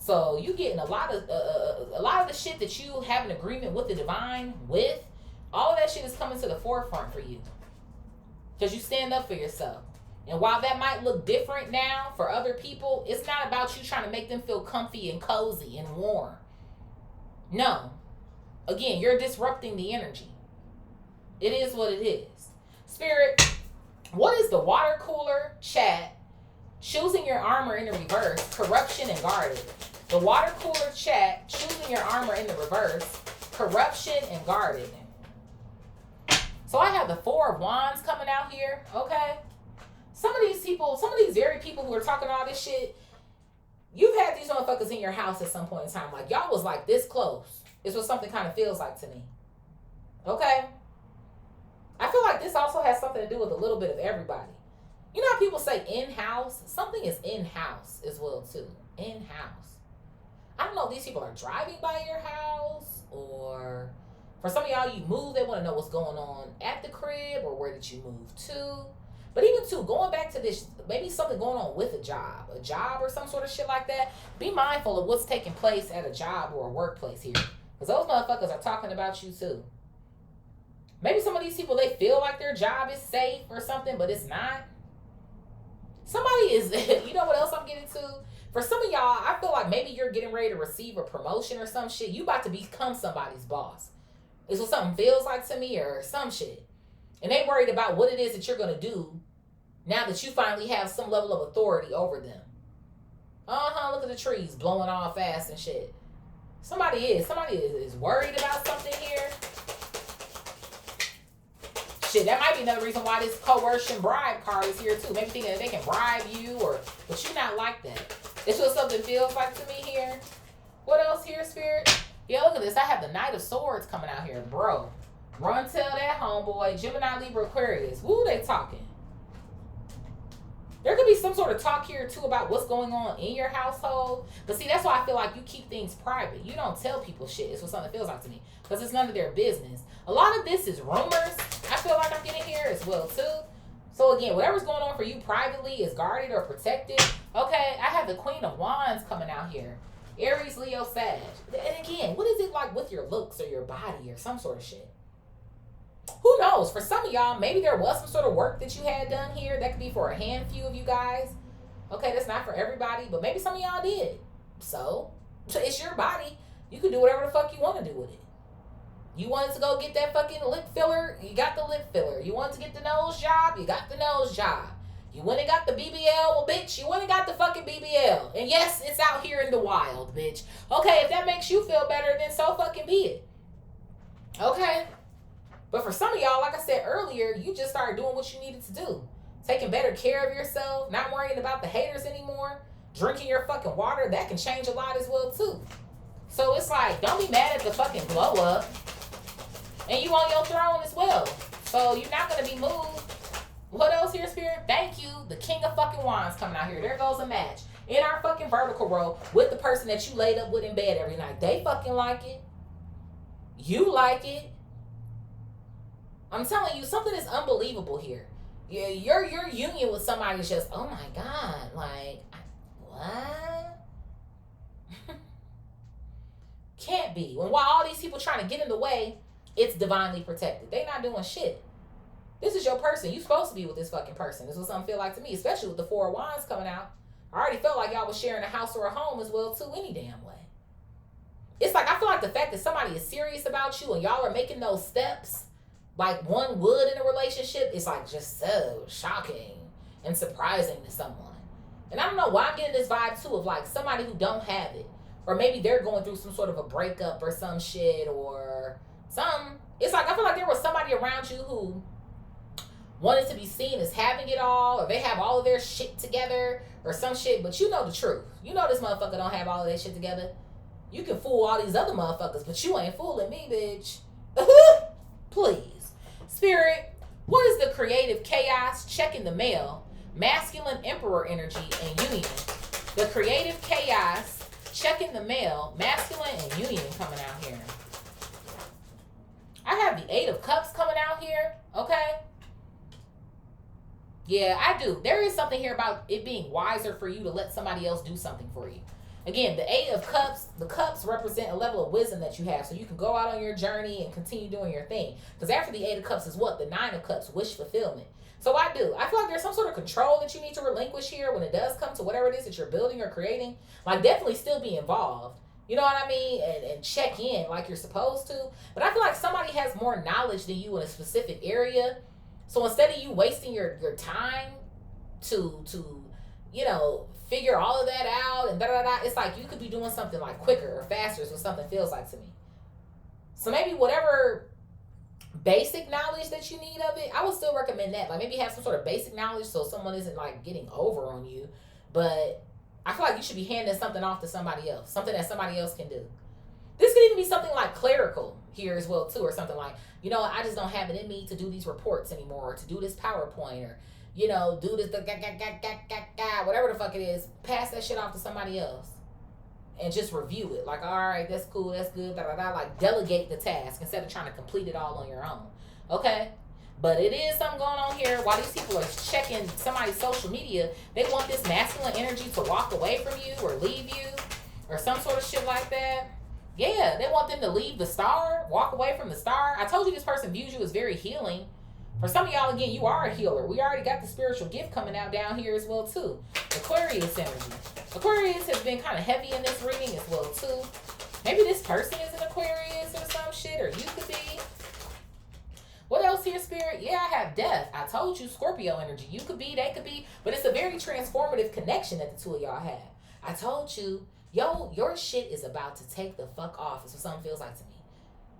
So you getting a lot of the shit that you have an agreement with the divine with. All of that shit is coming to the forefront for you. Because you stand up for yourself. And while that might look different now for other people, it's not about you trying to make them feel comfy and cozy and warm. No. Again, you're disrupting the energy. It is what it is. Spirit, what is the water cooler chat? Choosing your armor in the reverse, corruption and guarded. The water cooler chat, choosing your armor in the reverse, corruption and guarded. So I have the Four of Wands coming out here, okay? Some of these people, some of these very people who are talking all this shit, you've had these motherfuckers in your house at some point in time. Like, y'all was like this close. It's what something kind of feels like to me. Okay? I feel like this also has something to do with a little bit of everybody. You know how people say in-house? Something is in-house as well, too. In-house. I don't know if these people are driving by your house, or for some of y'all, you move, they want to know what's going on at the crib, or where did you move to? But even too, going back to this, maybe something going on with a job or some sort of shit like that. Be mindful of what's taking place at a job or a workplace here. Because those motherfuckers are talking about you too. Maybe some of these people, they feel like their job is safe or something, but it's not. Somebody is, you know what else I'm getting to? For some of y'all, I feel like maybe you're getting ready to receive a promotion or some shit. You about to become somebody's boss. It's what something feels like to me, or some shit. And they worried about what it is that you're going to do now that you finally have some level of authority over them. Look at the trees blowing all fast and shit. Somebody is worried about something here. Shit, that might be another reason why this coercion bribe card is here too. Maybe thinking that they can bribe you, but you're not like that. It's what something feels like to me here. What else here, Spirit? Yeah, look at this. I have the Knight of Swords coming out here, bro. Run tell that homeboy, Gemini, Libra, Aquarius. Woo, they talking. There could be some sort of talk here too about what's going on in your household. But see, that's why I feel like you keep things private. You don't tell people shit. It's what something feels like to me. Because it's none of their business. A lot of this is rumors. I feel like I'm getting here as well too. So again, whatever's going on for you privately is guarded or protected. Okay, I have the Queen of Wands coming out here. Aries, Leo, Sag. And again, what is it like with your looks or your body or some sort of shit? Who knows? For some of y'all, maybe there was some sort of work that you had done here. That could be for a handful of you guys. Okay, that's not for everybody, but maybe some of y'all did. So it's your body. You can do whatever the fuck you want to do with it. You wanted to go get that fucking lip filler, you got the lip filler. You wanted to get the nose job, you got the nose job. You went and got the BBL, well, bitch, you went and got the fucking BBL. And yes, it's out here in the wild, bitch. Okay, if that makes you feel better, then so fucking be it. Okay? But for some of y'all, like I said earlier, you just started doing what you needed to do. Taking better care of yourself, not worrying about the haters anymore, drinking your fucking water, that can change a lot as well too. So it's like, don't be mad at the fucking glow up. And you on your throne as well. So you're not going to be moved. What else here, Spirit? Thank you. The King of fucking Wands coming out here. There goes a match. In our fucking vertical row with the person that you laid up with in bed every night. They fucking like it. You like it. I'm telling you, something is unbelievable here. Yeah, your union with somebody is just, oh my God. Like, what? Can't be. When while all these people trying to get in the way, it's divinely protected. They not doing shit. This is your person. You supposed to be with this fucking person. This is what something feel like to me, especially with the Four of Wands coming out. I already felt like y'all was sharing a house or a home as well too, any damn way. It's like, I feel like the fact that somebody is serious about you and y'all are making those steps like one would in a relationship is like just so shocking and surprising to someone. And I don't know why I'm getting this vibe too of like somebody who don't have it. Or maybe they're going through some sort of a breakup or some shit or something. It's like, I feel like there was somebody around you who wanted to be seen as having it all, or they have all of their shit together or some shit, but you know the truth. You know this motherfucker don't have all of that shit together. You can fool all these other motherfuckers, but you ain't fooling me, bitch. Please. Spirit, what is the creative chaos? Checking the mail. Masculine emperor energy and union. The creative chaos, checking the mail, masculine and union coming out here. I have the Eight of Cups coming out here, okay? Yeah, I do. There is something here about it being wiser for you to let somebody else do something for you. Again, the Eight of Cups, the cups represent a level of wisdom that you have. So you can go out on your journey and continue doing your thing. Because after the Eight of Cups is what? The Nine of Cups, wish fulfillment. So I do. I feel like there's some sort of control that you need to relinquish here when it does come to whatever it is that you're building or creating. Like, definitely still be involved. You know what I mean? And check in like you're supposed to. But I feel like somebody has more knowledge than you in a specific area. So instead of you wasting your time to figure all of that out and da da da, it's like you could be doing something like quicker or faster is what something feels like to me. So maybe whatever basic knowledge that you need of it, I would still recommend that. Like maybe have some sort of basic knowledge so someone isn't like getting over on you. But I feel like you should be handing something off to somebody else, something that somebody else can do. This could even be something like clerical here as well too, or something like, I just don't have it in me to do these reports anymore, or to do this PowerPoint, or do this whatever the fuck it is. Pass that shit off to somebody else and just review it. Like, all right, that's cool, that's good, da da da. Like delegate the task instead of trying to complete it all on your own. Okay. But it is something going on here. While these people are checking somebody's social media, they want this masculine energy to walk away from you or leave you or some sort of shit like that. Yeah, they want them to leave the star, walk away from the star. I told you this person views you as very healing. For some of y'all, again, you are a healer. We already got the spiritual gift coming out down here as well, too. Aquarius energy. Aquarius has been kind of heavy in this reading as well, too. Maybe this person is an Aquarius or some shit, or you could be. What else here, Spirit? Yeah, I have death. I told you, Scorpio energy. You could be, they could be. But it's a very transformative connection that the two of y'all have. I told you, your shit is about to take the fuck off. Is what something feels like to me.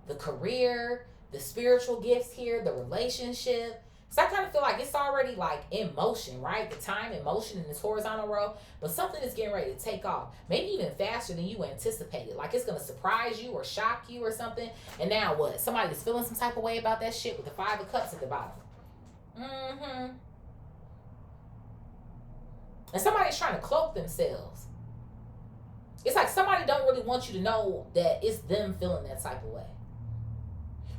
The career, the spiritual gifts here, the relationship. So I kind of feel like it's already like in motion, right? The time in motion in this horizontal row. But something is getting ready to take off. Maybe even faster than you anticipated. Like it's going to surprise you or shock you or something. And now what? Somebody is feeling some type of way about that shit with the 5 of Cups at the bottom. And somebody's trying to cloak themselves. It's like somebody don't really want you to know that it's them feeling that type of way.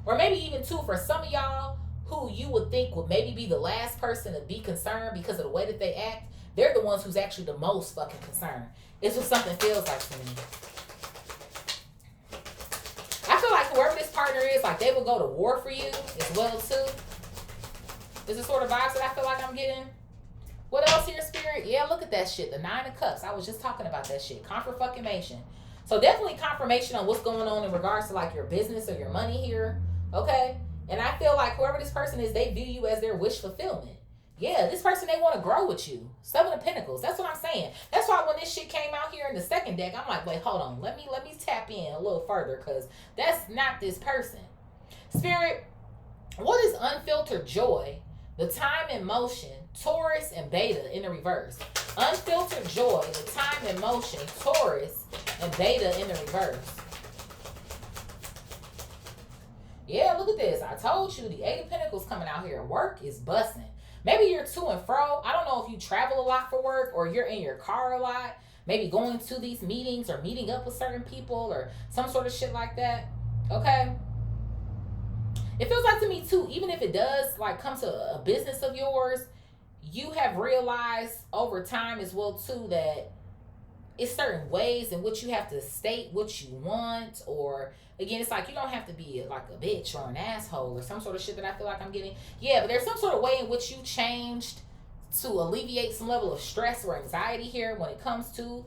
Or maybe even too, for some of y'all who you would think would maybe be the last person to be concerned because of the way that they act, they're the ones who's actually the most fucking concerned. It's what something feels like to me. I feel like whoever this partner is, like they will go to war for you as well too. Is the sort of vibes that I feel like I'm getting. What else here, Spirit? Yeah, look at that shit. The 9 of Cups. I was just talking about that shit. Confirmation. So definitely confirmation on what's going on in regards to like your business or your money here. Okay? And I feel like whoever this person is, they view you as their wish fulfillment. Yeah, this person, they want to grow with you. 7 of Pentacles. That's what I'm saying. That's why when this shit came out here in the second deck, I'm like, wait, hold on. Let me tap in a little further because that's not this person. Spirit, what is unfiltered joy? The time in motion, Taurus and Beta in the reverse. Unfiltered joy, the time in motion, Taurus and Beta in the reverse. Yeah, look at this. I told you the 8 of Pentacles coming out here. Work is busting. Maybe you're to and fro. I don't know if you travel a lot for work or you're in your car a lot. Maybe going to these meetings or meeting up with certain people or some sort of shit like that. Okay? It feels like to me too, even if it does like come to a business of yours, you have realized over time as well too that it's certain ways in which you have to state what you want, or again, it's like you don't have to be like a bitch or an asshole or some sort of shit that I feel like I'm getting. Yeah, but there's some sort of way in which you changed to alleviate some level of stress or anxiety here when it comes to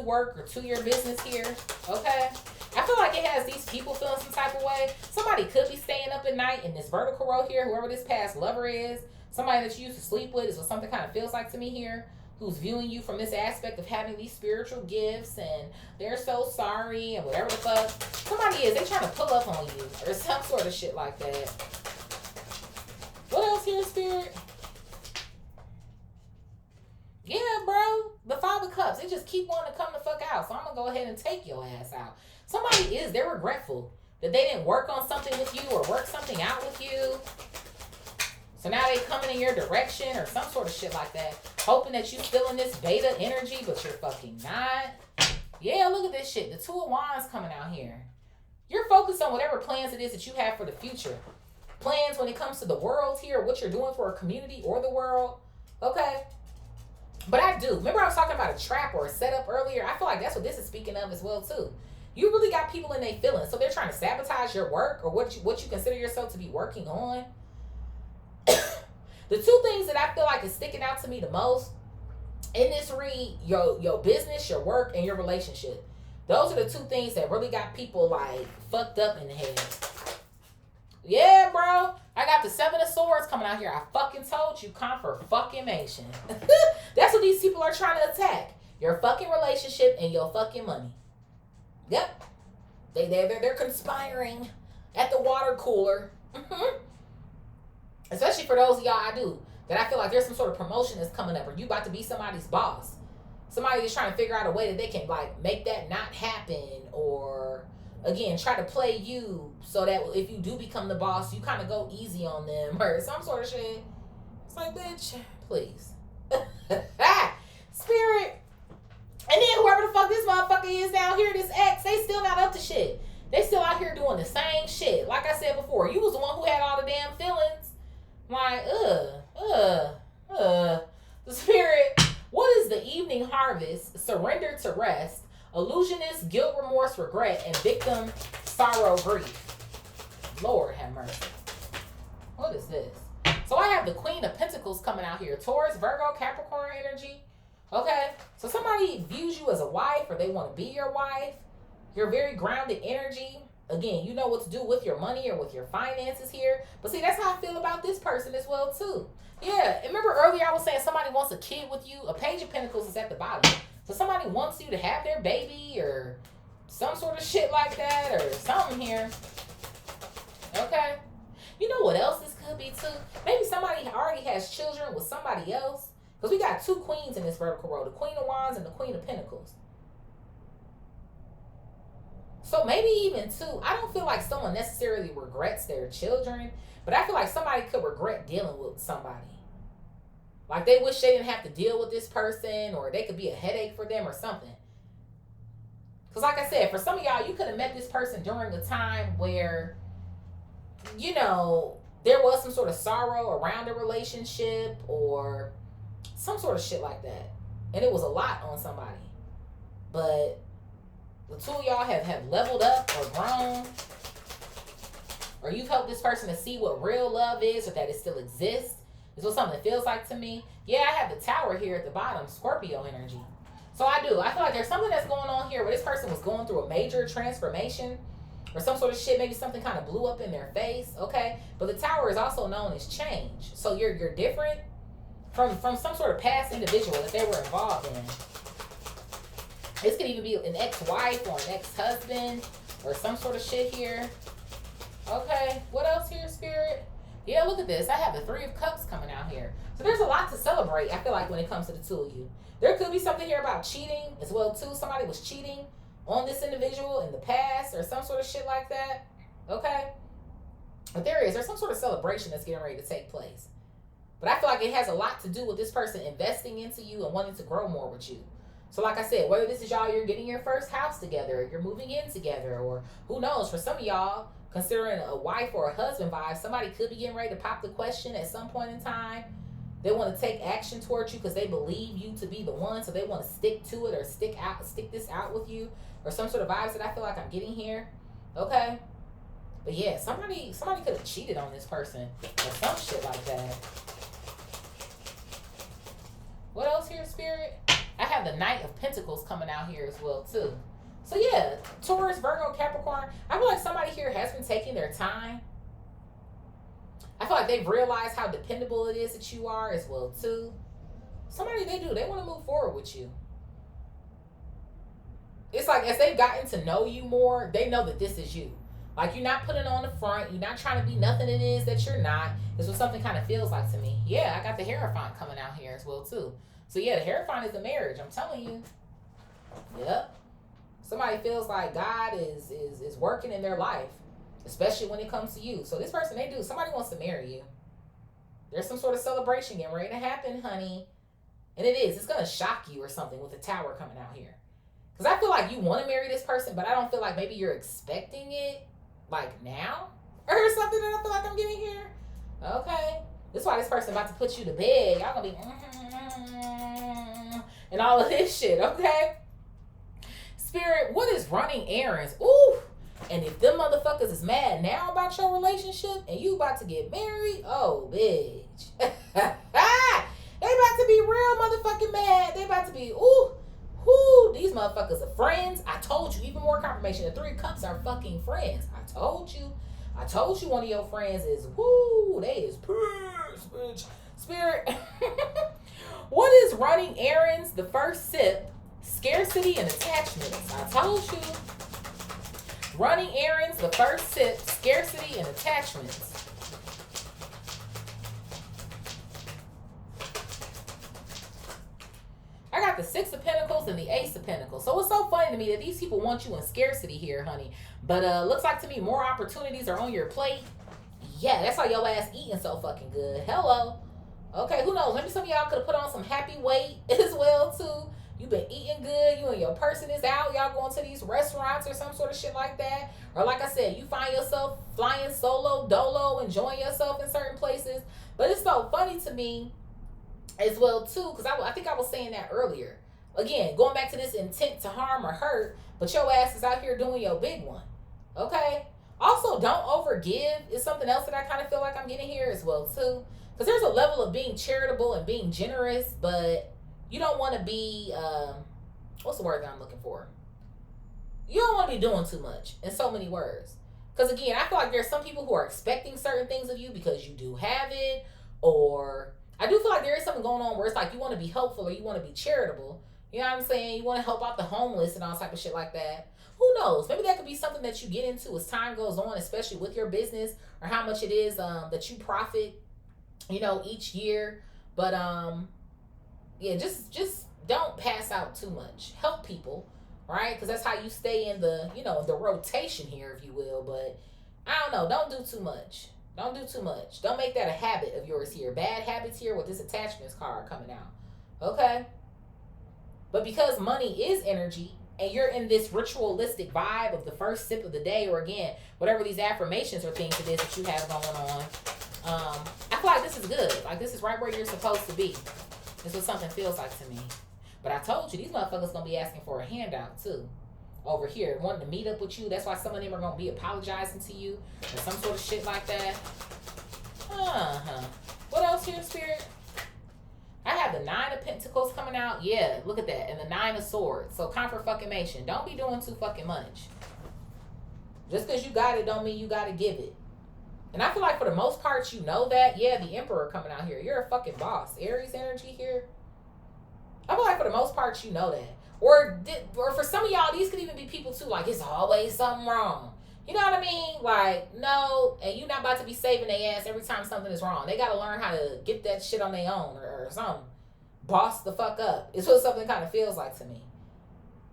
work or to your business here. Okay? I feel like it has these people feeling some type of way. Somebody could be staying up at night in this vertical row here, whoever this past lover is. Somebody that you used to sleep with is what something kind of feels like to me here. Who's viewing you from this aspect of having these spiritual gifts and they're so sorry and whatever the fuck. Somebody is, they trying to pull up on you or some sort of shit like that. What else here, Spirit? Yeah, bro. The 5 of Cups. They just keep wanting to come the fuck out. So I'm going to go ahead and take your ass out. Somebody is, they're regretful that they didn't work on something with you or work something out with you. So now they coming in your direction or some sort of shit like that. Hoping that you still in this beta energy, but you're fucking not. Yeah, look at this shit. The 2 of Wands coming out here. You're focused on whatever plans it is that you have for the future. Plans when it comes to the world here, what you're doing for a community or the world. Okay? But I do. Remember I was talking about a trap or a setup earlier? I feel like that's what this is speaking of as well too. You really got people in their feelings. So they're trying to sabotage your work or what you consider yourself to be working on. The 2 things that I feel like is sticking out to me the most in this read, your business, your work, and your relationship. Those are the 2 things that really got people like fucked up in the head. Yeah, bro. I got the Seven of Swords coming out here. I fucking told you, confirmation. That's what these people are trying to attack. Your fucking relationship and your fucking money. Yep. They're conspiring at the water cooler. Especially for those of y'all that I feel like there's some sort of promotion that's coming up, or you about to be somebody's boss. Somebody is trying to figure out a way that they can like make that not happen, or again try to play you so that if you do become the boss, you kind of go easy on them or some sort of shit. It's like, bitch, please. Spirit. And then whoever the fuck this motherfucker is down here, this ex, they still not up to shit. They still out here doing the same shit. Like I said before, you was the one who had all the damn feelings. Like, the Spirit. What is the evening harvest? Surrender to rest. Illusionist, guilt, remorse, regret, and victim, sorrow, grief. Lord have mercy. What is this? So I have the Queen of Pentacles coming out here. Taurus, Virgo, Capricorn energy. Okay? So somebody views you as a wife, or they want to be your wife. You're very grounded energy. Again, you know what to do with your money or with your finances here. But see, that's how I feel about this person as well, too. Yeah, remember earlier I was saying somebody wants a kid with you? A Page of Pentacles is at the bottom. So somebody wants you to have their baby or some sort of shit like that or something here. Okay? You know what else this could be, too? Maybe somebody already has children with somebody else. Because we got two queens in this vertical row. The Queen of Wands and the Queen of Pentacles. So maybe even too, I don't feel like someone necessarily regrets their children, but I feel like somebody could regret dealing with somebody. Like they wish they didn't have to deal with this person, or they could be a headache for them or something. Because like I said, for some of y'all, you could have met this person during a time where, you know, there was some sort of sorrow around a relationship or some sort of shit like that. And it was a lot on somebody. But the two of y'all have leveled up or grown, or you've helped this person to see what real love is, or that it still exists. Is what something feels like to me. Yeah, I have the Tower here at the bottom, Scorpio energy. So I feel like there's something that's going on here where this person was going through a major transformation or some sort of shit. Maybe something kind of blew up in their face. Okay, but the Tower is also known as change. So you're different from some sort of past individual that they were involved in. This could even be an ex-wife or an ex-husband or some sort of shit here. Okay, what else here, Spirit? Yeah, look at this. I have the Three of Cups coming out here. So there's a lot to celebrate, I feel like, when it comes to the two of you. There could be something here about cheating as well, too. Somebody was cheating on this individual in the past or some sort of shit like that. Okay? But there's some sort of celebration that's getting ready to take place. But I feel like it has a lot to do with this person investing into you and wanting to grow more with you. So like I said, whether this is y'all, you're getting your first house together, or you're moving in together, or who knows, for some of y'all, considering a wife or a husband vibe, somebody could be getting ready to pop the question at some point in time. They want to take action towards you because they believe you to be the one, so they want to stick to it or stick this out with you, or some sort of vibes that I feel like I'm getting here. Okay? But yeah, somebody could have cheated on this person or some shit like that. What else here, Spirit? I have the Knight of Pentacles coming out here as well, too. So, yeah, Taurus, Virgo, Capricorn. I feel like somebody here has been taking their time. I feel like they've realized how dependable it is that you are as well, too. Somebody, they want to move forward with you. It's like as they've gotten to know you more, they know that this is you. Like, you're not putting on the front. You're not trying to be nothing it is that you're not. This is what something kind of feels like to me. Yeah, I got the Hierophant coming out here as well, too. So, yeah, the Hierophant is the marriage. I'm telling you. Yep. Somebody feels like God is working in their life, especially when it comes to you. So, this person, somebody wants to marry you. There's some sort of celebration getting ready to happen, honey. And it is. It's going to shock you or something with the Tower coming out here. Because I feel like you want to marry this person, but I don't feel like maybe you're expecting it, like, now or something that I feel like I'm getting here. Okay. This is why this person about to put you to bed. Y'all going to be and all of this shit, okay? Spirit, what is running errands? Ooh. And if them motherfuckers is mad now about your relationship and you about to get married, oh, bitch. They about to be real motherfucking mad. They about to be, these motherfuckers are friends. I told you, even more confirmation. The Three of Cups are fucking friends. I told you. I told you one of your friends is, woo, they is pissed, bitch. Spirit. What is running errands, the first sip, scarcity, and attachments? I told you. Running errands, the first sip, scarcity, and attachments. I got the Six of Pentacles and the Ace of Pentacles. So it's so funny to me that these people want you in scarcity here, honey. But looks like to me more opportunities are on your plate. Yeah, that's why your ass eating so fucking good. Hello. Okay, who knows? Maybe some of y'all could have put on some happy weight as well, too. You've been eating good. You and your person is out. Y'all going to these restaurants or some sort of shit like that. Or like I said, you find yourself flying solo, dolo, enjoying yourself in certain places. But it's so funny to me as well, too, because I think I was saying that earlier. Again, going back to this intent to harm or hurt, but your ass is out here doing your big one. Okay? Also, don't overgive is something else that I kind of feel like I'm getting here as well, too. Because there's a level of being charitable and being generous, but you don't want to be, what's the word that I'm looking for? You don't want to be doing too much in so many words. Because again, I feel like there's some people who are expecting certain things of you because you do have it, or I do feel like there is something going on where it's like you want to be helpful or you want to be charitable. You know what I'm saying? You want to help out the homeless and all type of shit like that. Who knows? Maybe that could be something that you get into as time goes on, especially with your business or how much it is that you profit, you know, each year. But yeah, just don't pass out too much. Help people, right? Because that's how you stay in the, you know, the rotation here, if you will. But I don't know. Don't do too much. Don't do too much. Don't make that a habit of yours here. Bad habits here with this attachments card coming out. Okay? But because money is energy and you're in this ritualistic vibe of the first sip of the day, or again, whatever these affirmations or things it is that you have going on, I feel like this is good. Like this is right where you're supposed to be. This is what something feels like to me. But I told you, these motherfuckers going to be asking for a handout too. Over here, wanting to meet up with you. That's why some of them are going to be apologizing to you or some sort of shit like that. What else here, Spirit? I have the Nine of Pentacles coming out. Yeah, look at that. And the Nine of Swords. So confirmation. Don't be doing too fucking much. Just because you got it don't mean you got to give it. And I feel like for the most part you know that. Yeah, the Emperor coming out here. You're a fucking boss. Aries energy here. I feel like for the most part you know that. Or for some of y'all, these could even be people too, like, it's always something wrong. You know what I mean? Like, no, and you're not about to be saving their ass every time something is wrong. They got to learn how to get that shit on their own or something. Boss the fuck up. It's what something kind of feels like to me.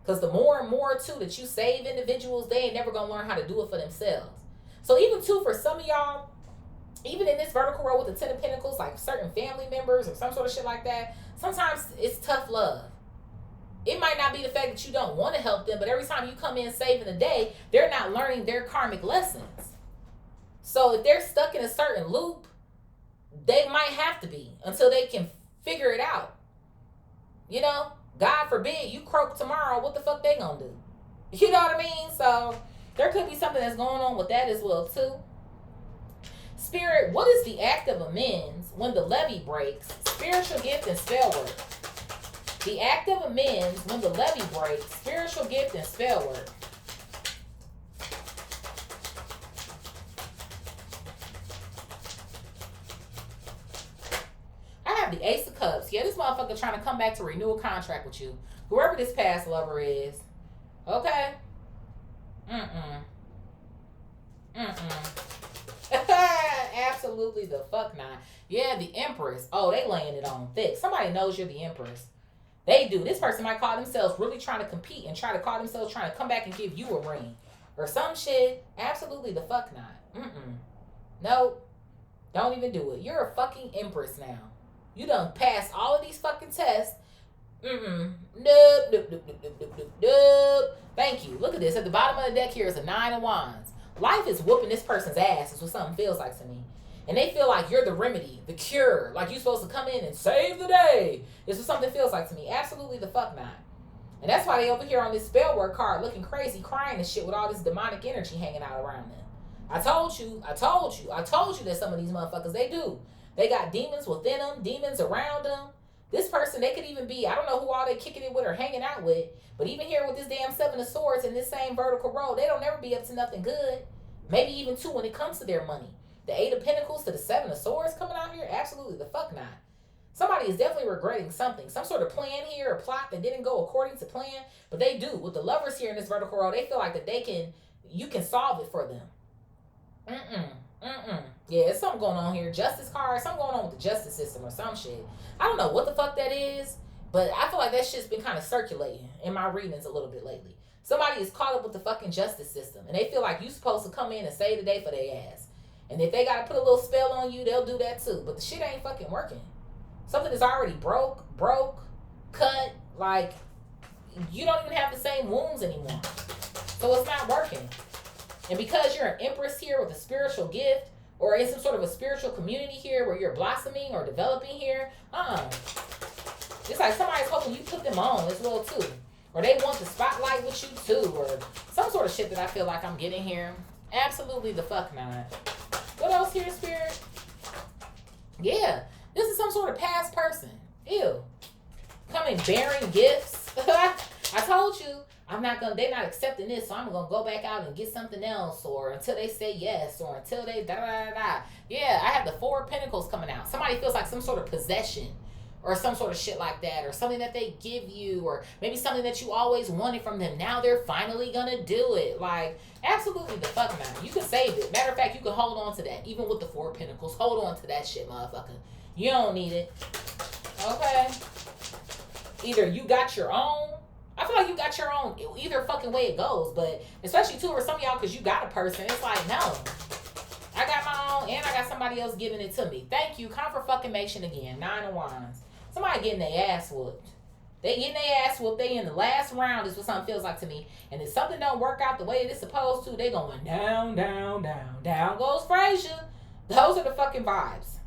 Because the more and more, too, that you save individuals, they ain't never going to learn how to do it for themselves. So even, too, for some of y'all, even in this vertical row with the Ten of Pentacles, like certain family members or some sort of shit like that, sometimes it's tough love. It might not be the fact that you don't want to help them, but every time you come in saving the day, they're not learning their karmic lessons. So if they're stuck in a certain loop, they might have to be until they can figure it out. You know, God forbid you croak tomorrow, what the fuck they gonna do? You know what I mean? So there could be something that's going on with that as well too. Spirit, what is the act of amends when the levee breaks? Spiritual gift and spell work. The act of amends when the levee breaks, spiritual gift and spell work. I have the Ace of Cups. Yeah, this motherfucker trying to come back to renew a contract with you. Whoever this past lover is. Okay? Absolutely the fuck not. Yeah, the Empress. Oh, they laying it on thick. Somebody knows you're the Empress. They do. This person might call themselves really trying to compete and try to call themselves trying to come back and give you a ring. Or some shit. Absolutely the fuck not. Nope. Don't even do it. You're a fucking Empress now. You done passed all of these fucking tests. Nope. Thank you. Look at this. At the bottom of the deck here is a Nine of Wands. Life is whooping this person's ass is what something feels like to me. And they feel like you're the remedy, the cure. Like you're supposed to come in and save the day. This is something feels like to me. Absolutely the fuck not. And that's why they over here on this spell work card looking crazy, crying and shit with all this demonic energy hanging out around them. I told you that some of these motherfuckers, they do. They got demons within them, demons around them. This person, they could even be, I don't know who all they kicking it with or hanging out with. But even here with this damn Seven of Swords in this same vertical row, they don't never be up to nothing good. Maybe even 2 when it comes to their money. The 8 of Pentacles to the 7 of Swords coming out here? Absolutely the fuck not. Somebody is definitely regretting something. Some sort of plan here, or plot that didn't go according to plan. But they do. With the Lovers here in this vertical row, they feel like that you can solve it for them. Yeah, it's something going on here. Justice card, something going on with the justice system or some shit. I don't know what the fuck that is, but I feel like that shit's been kind of circulating in my readings a little bit lately. Somebody is caught up with the fucking justice system, and they feel like you supposed to come in and save the day for their ass. And if they gotta put a little spell on you, they'll do that too. But the shit ain't fucking working. Something is already broke, cut, like, you don't even have the same wounds anymore. So it's not working. And because you're an empress here with a spiritual gift, or in some sort of a spiritual community here where you're blossoming or developing here, it's like somebody's hoping you put them on as well too. Or they want the spotlight with you too, or some sort of shit that I feel like I'm getting here. Absolutely the fuck not. What else here, Spirit? Yeah, this is some sort of past person. Ew. Coming bearing gifts. I told you, they're not accepting this, so I'm gonna go back out and get something else, or until they say yes, or until they da. Yeah, I have the 4 of Pentacles coming out. Somebody feels like some sort of possession, or some sort of shit like that, or something that they give you, or maybe something that you always wanted from them. Now they're finally gonna do it. Like, absolutely the fuck not. You can save it. Matter of fact, you can hold on to that. Even with the 4 of Pentacles, hold on to that shit, motherfucker. You don't need it. Okay? Either you got your own. I feel like you got your own, either fucking way it goes, but especially too, or some of y'all, because you got a person, it's like, no. I got my own, and I got somebody else giving it to me. Thank you. Confirmation again. 9 of Wands. Somebody getting their ass whooped. They getting their ass whooped. They in the last round is what something feels like to me. And if something don't work out the way it is supposed to, they going down, down, down. Down goes Frazier. Those are the fucking vibes.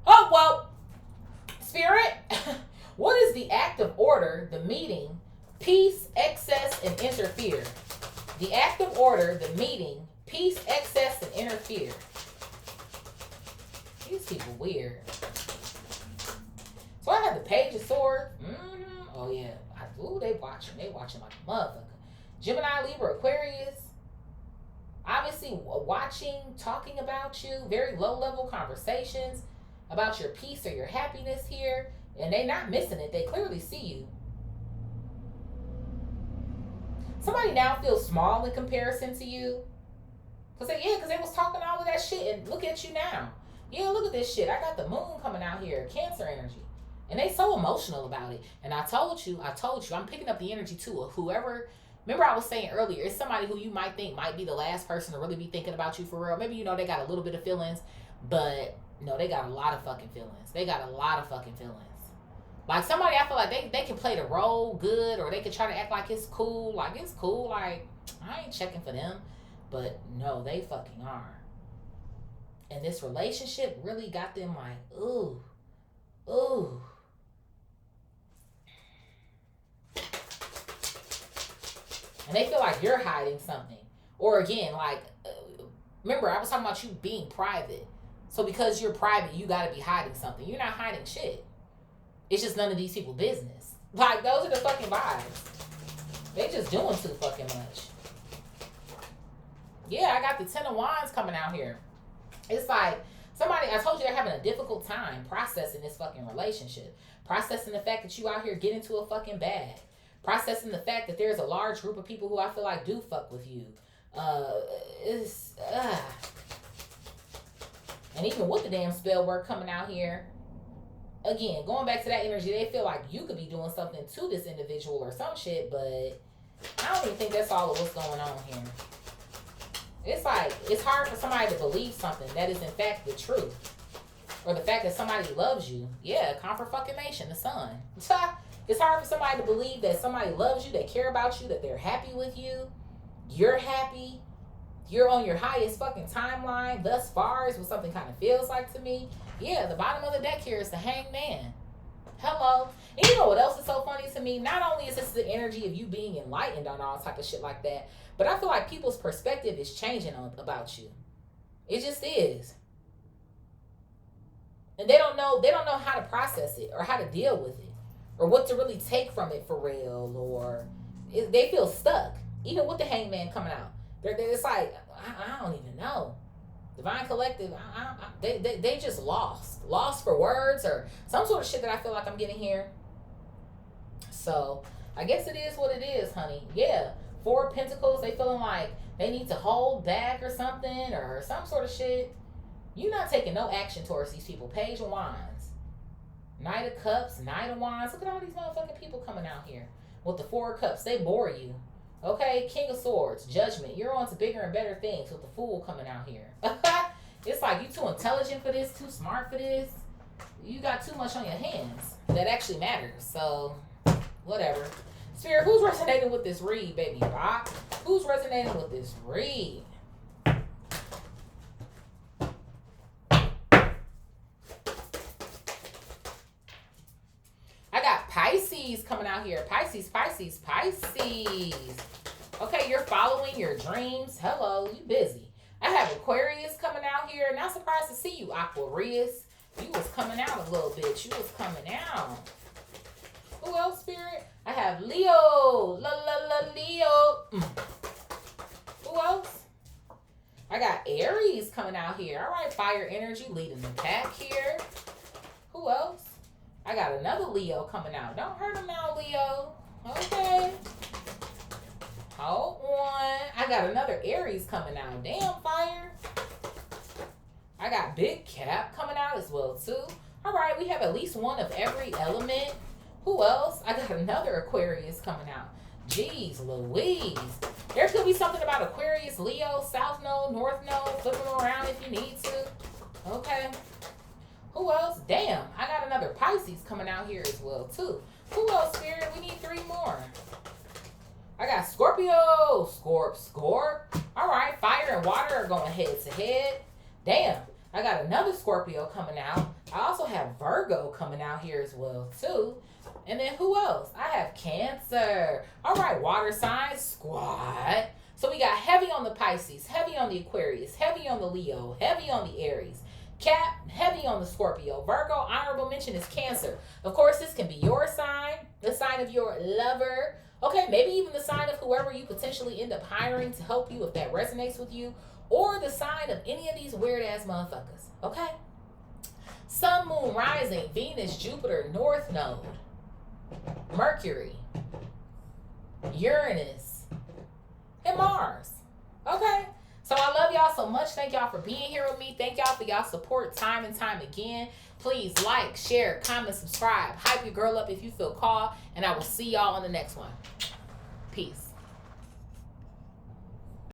Oh, well, Spirit, what is the act of order, the meeting, peace, excess, and interfere? The act of order, the meeting, peace, excess, and interfere. These people weird. So I have the Page of Swords. Oh yeah. They watching. They watching like a motherfucker. Gemini, Libra, Aquarius. Obviously watching, talking about you. Very low level conversations about your peace or your happiness here. And they not missing it. They clearly see you. Somebody now feels small in comparison to you. Because they was talking all of that shit. And look at you now. Yeah, look at this shit. I got the moon coming out here. Cancer energy. And they so emotional about it. And I told you, I'm picking up the energy too of whoever. Remember I was saying earlier, it's somebody who you might think might be the last person to really be thinking about you for real. Maybe, they got a little bit of feelings. But, no, they got a lot of fucking feelings. They got a lot of fucking feelings. Like, somebody, I feel like they can play the role good, or they can try to act like it's cool. Like, it's cool. Like, I ain't checking for them. But, no, they fucking are. And this relationship really got them like, ooh. And they feel like you're hiding something. Or again, like, remember, I was talking about you being private. So because you're private, you got to be hiding something. You're not hiding shit. It's just none of these people's business. Like, those are the fucking vibes. They just doing too fucking much. Yeah, I got the 10 of Wands coming out here. It's like, I told you they're having a difficult time processing this fucking relationship. Processing the fact that you out here get into a fucking bag. Processing the fact that there's a large group of people who I feel like do fuck with you. And even with the damn spell work coming out here, again, going back to that energy, they feel like you could be doing something to this individual or some shit, but I don't even think that's all of what's going on here. It's like, it's hard for somebody to believe something that is in fact the truth. Or the fact that somebody loves you. Yeah, confirmation, the sun. It's hard for somebody to believe that somebody loves you, they care about you, that they're happy with you. You're happy. You're on your highest fucking timeline thus far is what something kind of feels like to me. Yeah, the bottom of the deck here is the Hanged Man. Hello. And you know what else is so funny to me? Not only is this the energy of you being enlightened on all type of shit like that, but I feel like people's perspective is changing about you. It just is. And they don't know how to process it or how to deal with it or what to really take from it for real, or they feel stuck. Even with the Hanged Man coming out. It's like, I don't even know. Divine Collective, they just lost for words or some sort of shit that I feel like I'm getting here. So I guess it is what it is, honey. Yeah, Four of Pentacles, they feeling like they need to hold back or something or some sort of shit. You're not taking no action towards these people. Page of Wands, Knight of Cups, Knight of Wands. Look at all these motherfucking people coming out here with the Four of Cups. They bore you. Okay, King of Swords, Judgment. You're on to bigger and better things with the Fool coming out here. It's like you too intelligent for this, too smart for this. You got too much on your hands that actually matters. So, whatever. Spirit, who's resonating with this read, baby rock? Who's resonating with this read? I got Pisces coming out here. Pisces, Pisces, Pisces. Okay, you're following your dreams. Hello, you busy. I have Aquarius coming out here. Not surprised to see you, Aquarius. You was coming out a little bit. You was coming out. Who else, Spirit? I have Leo. Leo. Who else? I got Aries coming out here. All right, fire energy leading the pack here. Who else? I got another Leo coming out. Don't hurt him now, Leo. Okay. Hold on. I got another Aries coming out. Damn, fire. I got Big Cap coming out as well, too. All right, we have at least one of every element. Who else? I got another Aquarius coming out. Jeez Louise. There could be something about Aquarius, Leo, South Node, North Node. Flip them around if you need to. Okay. Who else? Damn, I got another Pisces coming out here as well, too. Who else, Spirit? We need 3 more. I got Scorpio. Scorp. All right, fire and water are going head to head. Damn, I got another Scorpio coming out. I also have Virgo coming out here as well, too. And then who else? I have Cancer. All right, water signs, squad. So we got heavy on the Pisces, heavy on the Aquarius, heavy on the Leo, heavy on the Aries. Cap, heavy on the Scorpio. Virgo, honorable mention is Cancer. Of course, this can be your sign, the sign of your lover. Okay, maybe even the sign of whoever you potentially end up hiring to help you if that resonates with you. Or the sign of any of these weird-ass motherfuckers. Okay? Sun, Moon, Rising, Venus, Jupiter, North Node, Mercury, Uranus, and Mars. Okay? So I love y'all so much. Thank y'all for being here with me. Thank y'all for y'all support time and time again. Please like, share, comment, subscribe. Hype your girl up if you feel called. And I will see y'all on the next one. Peace.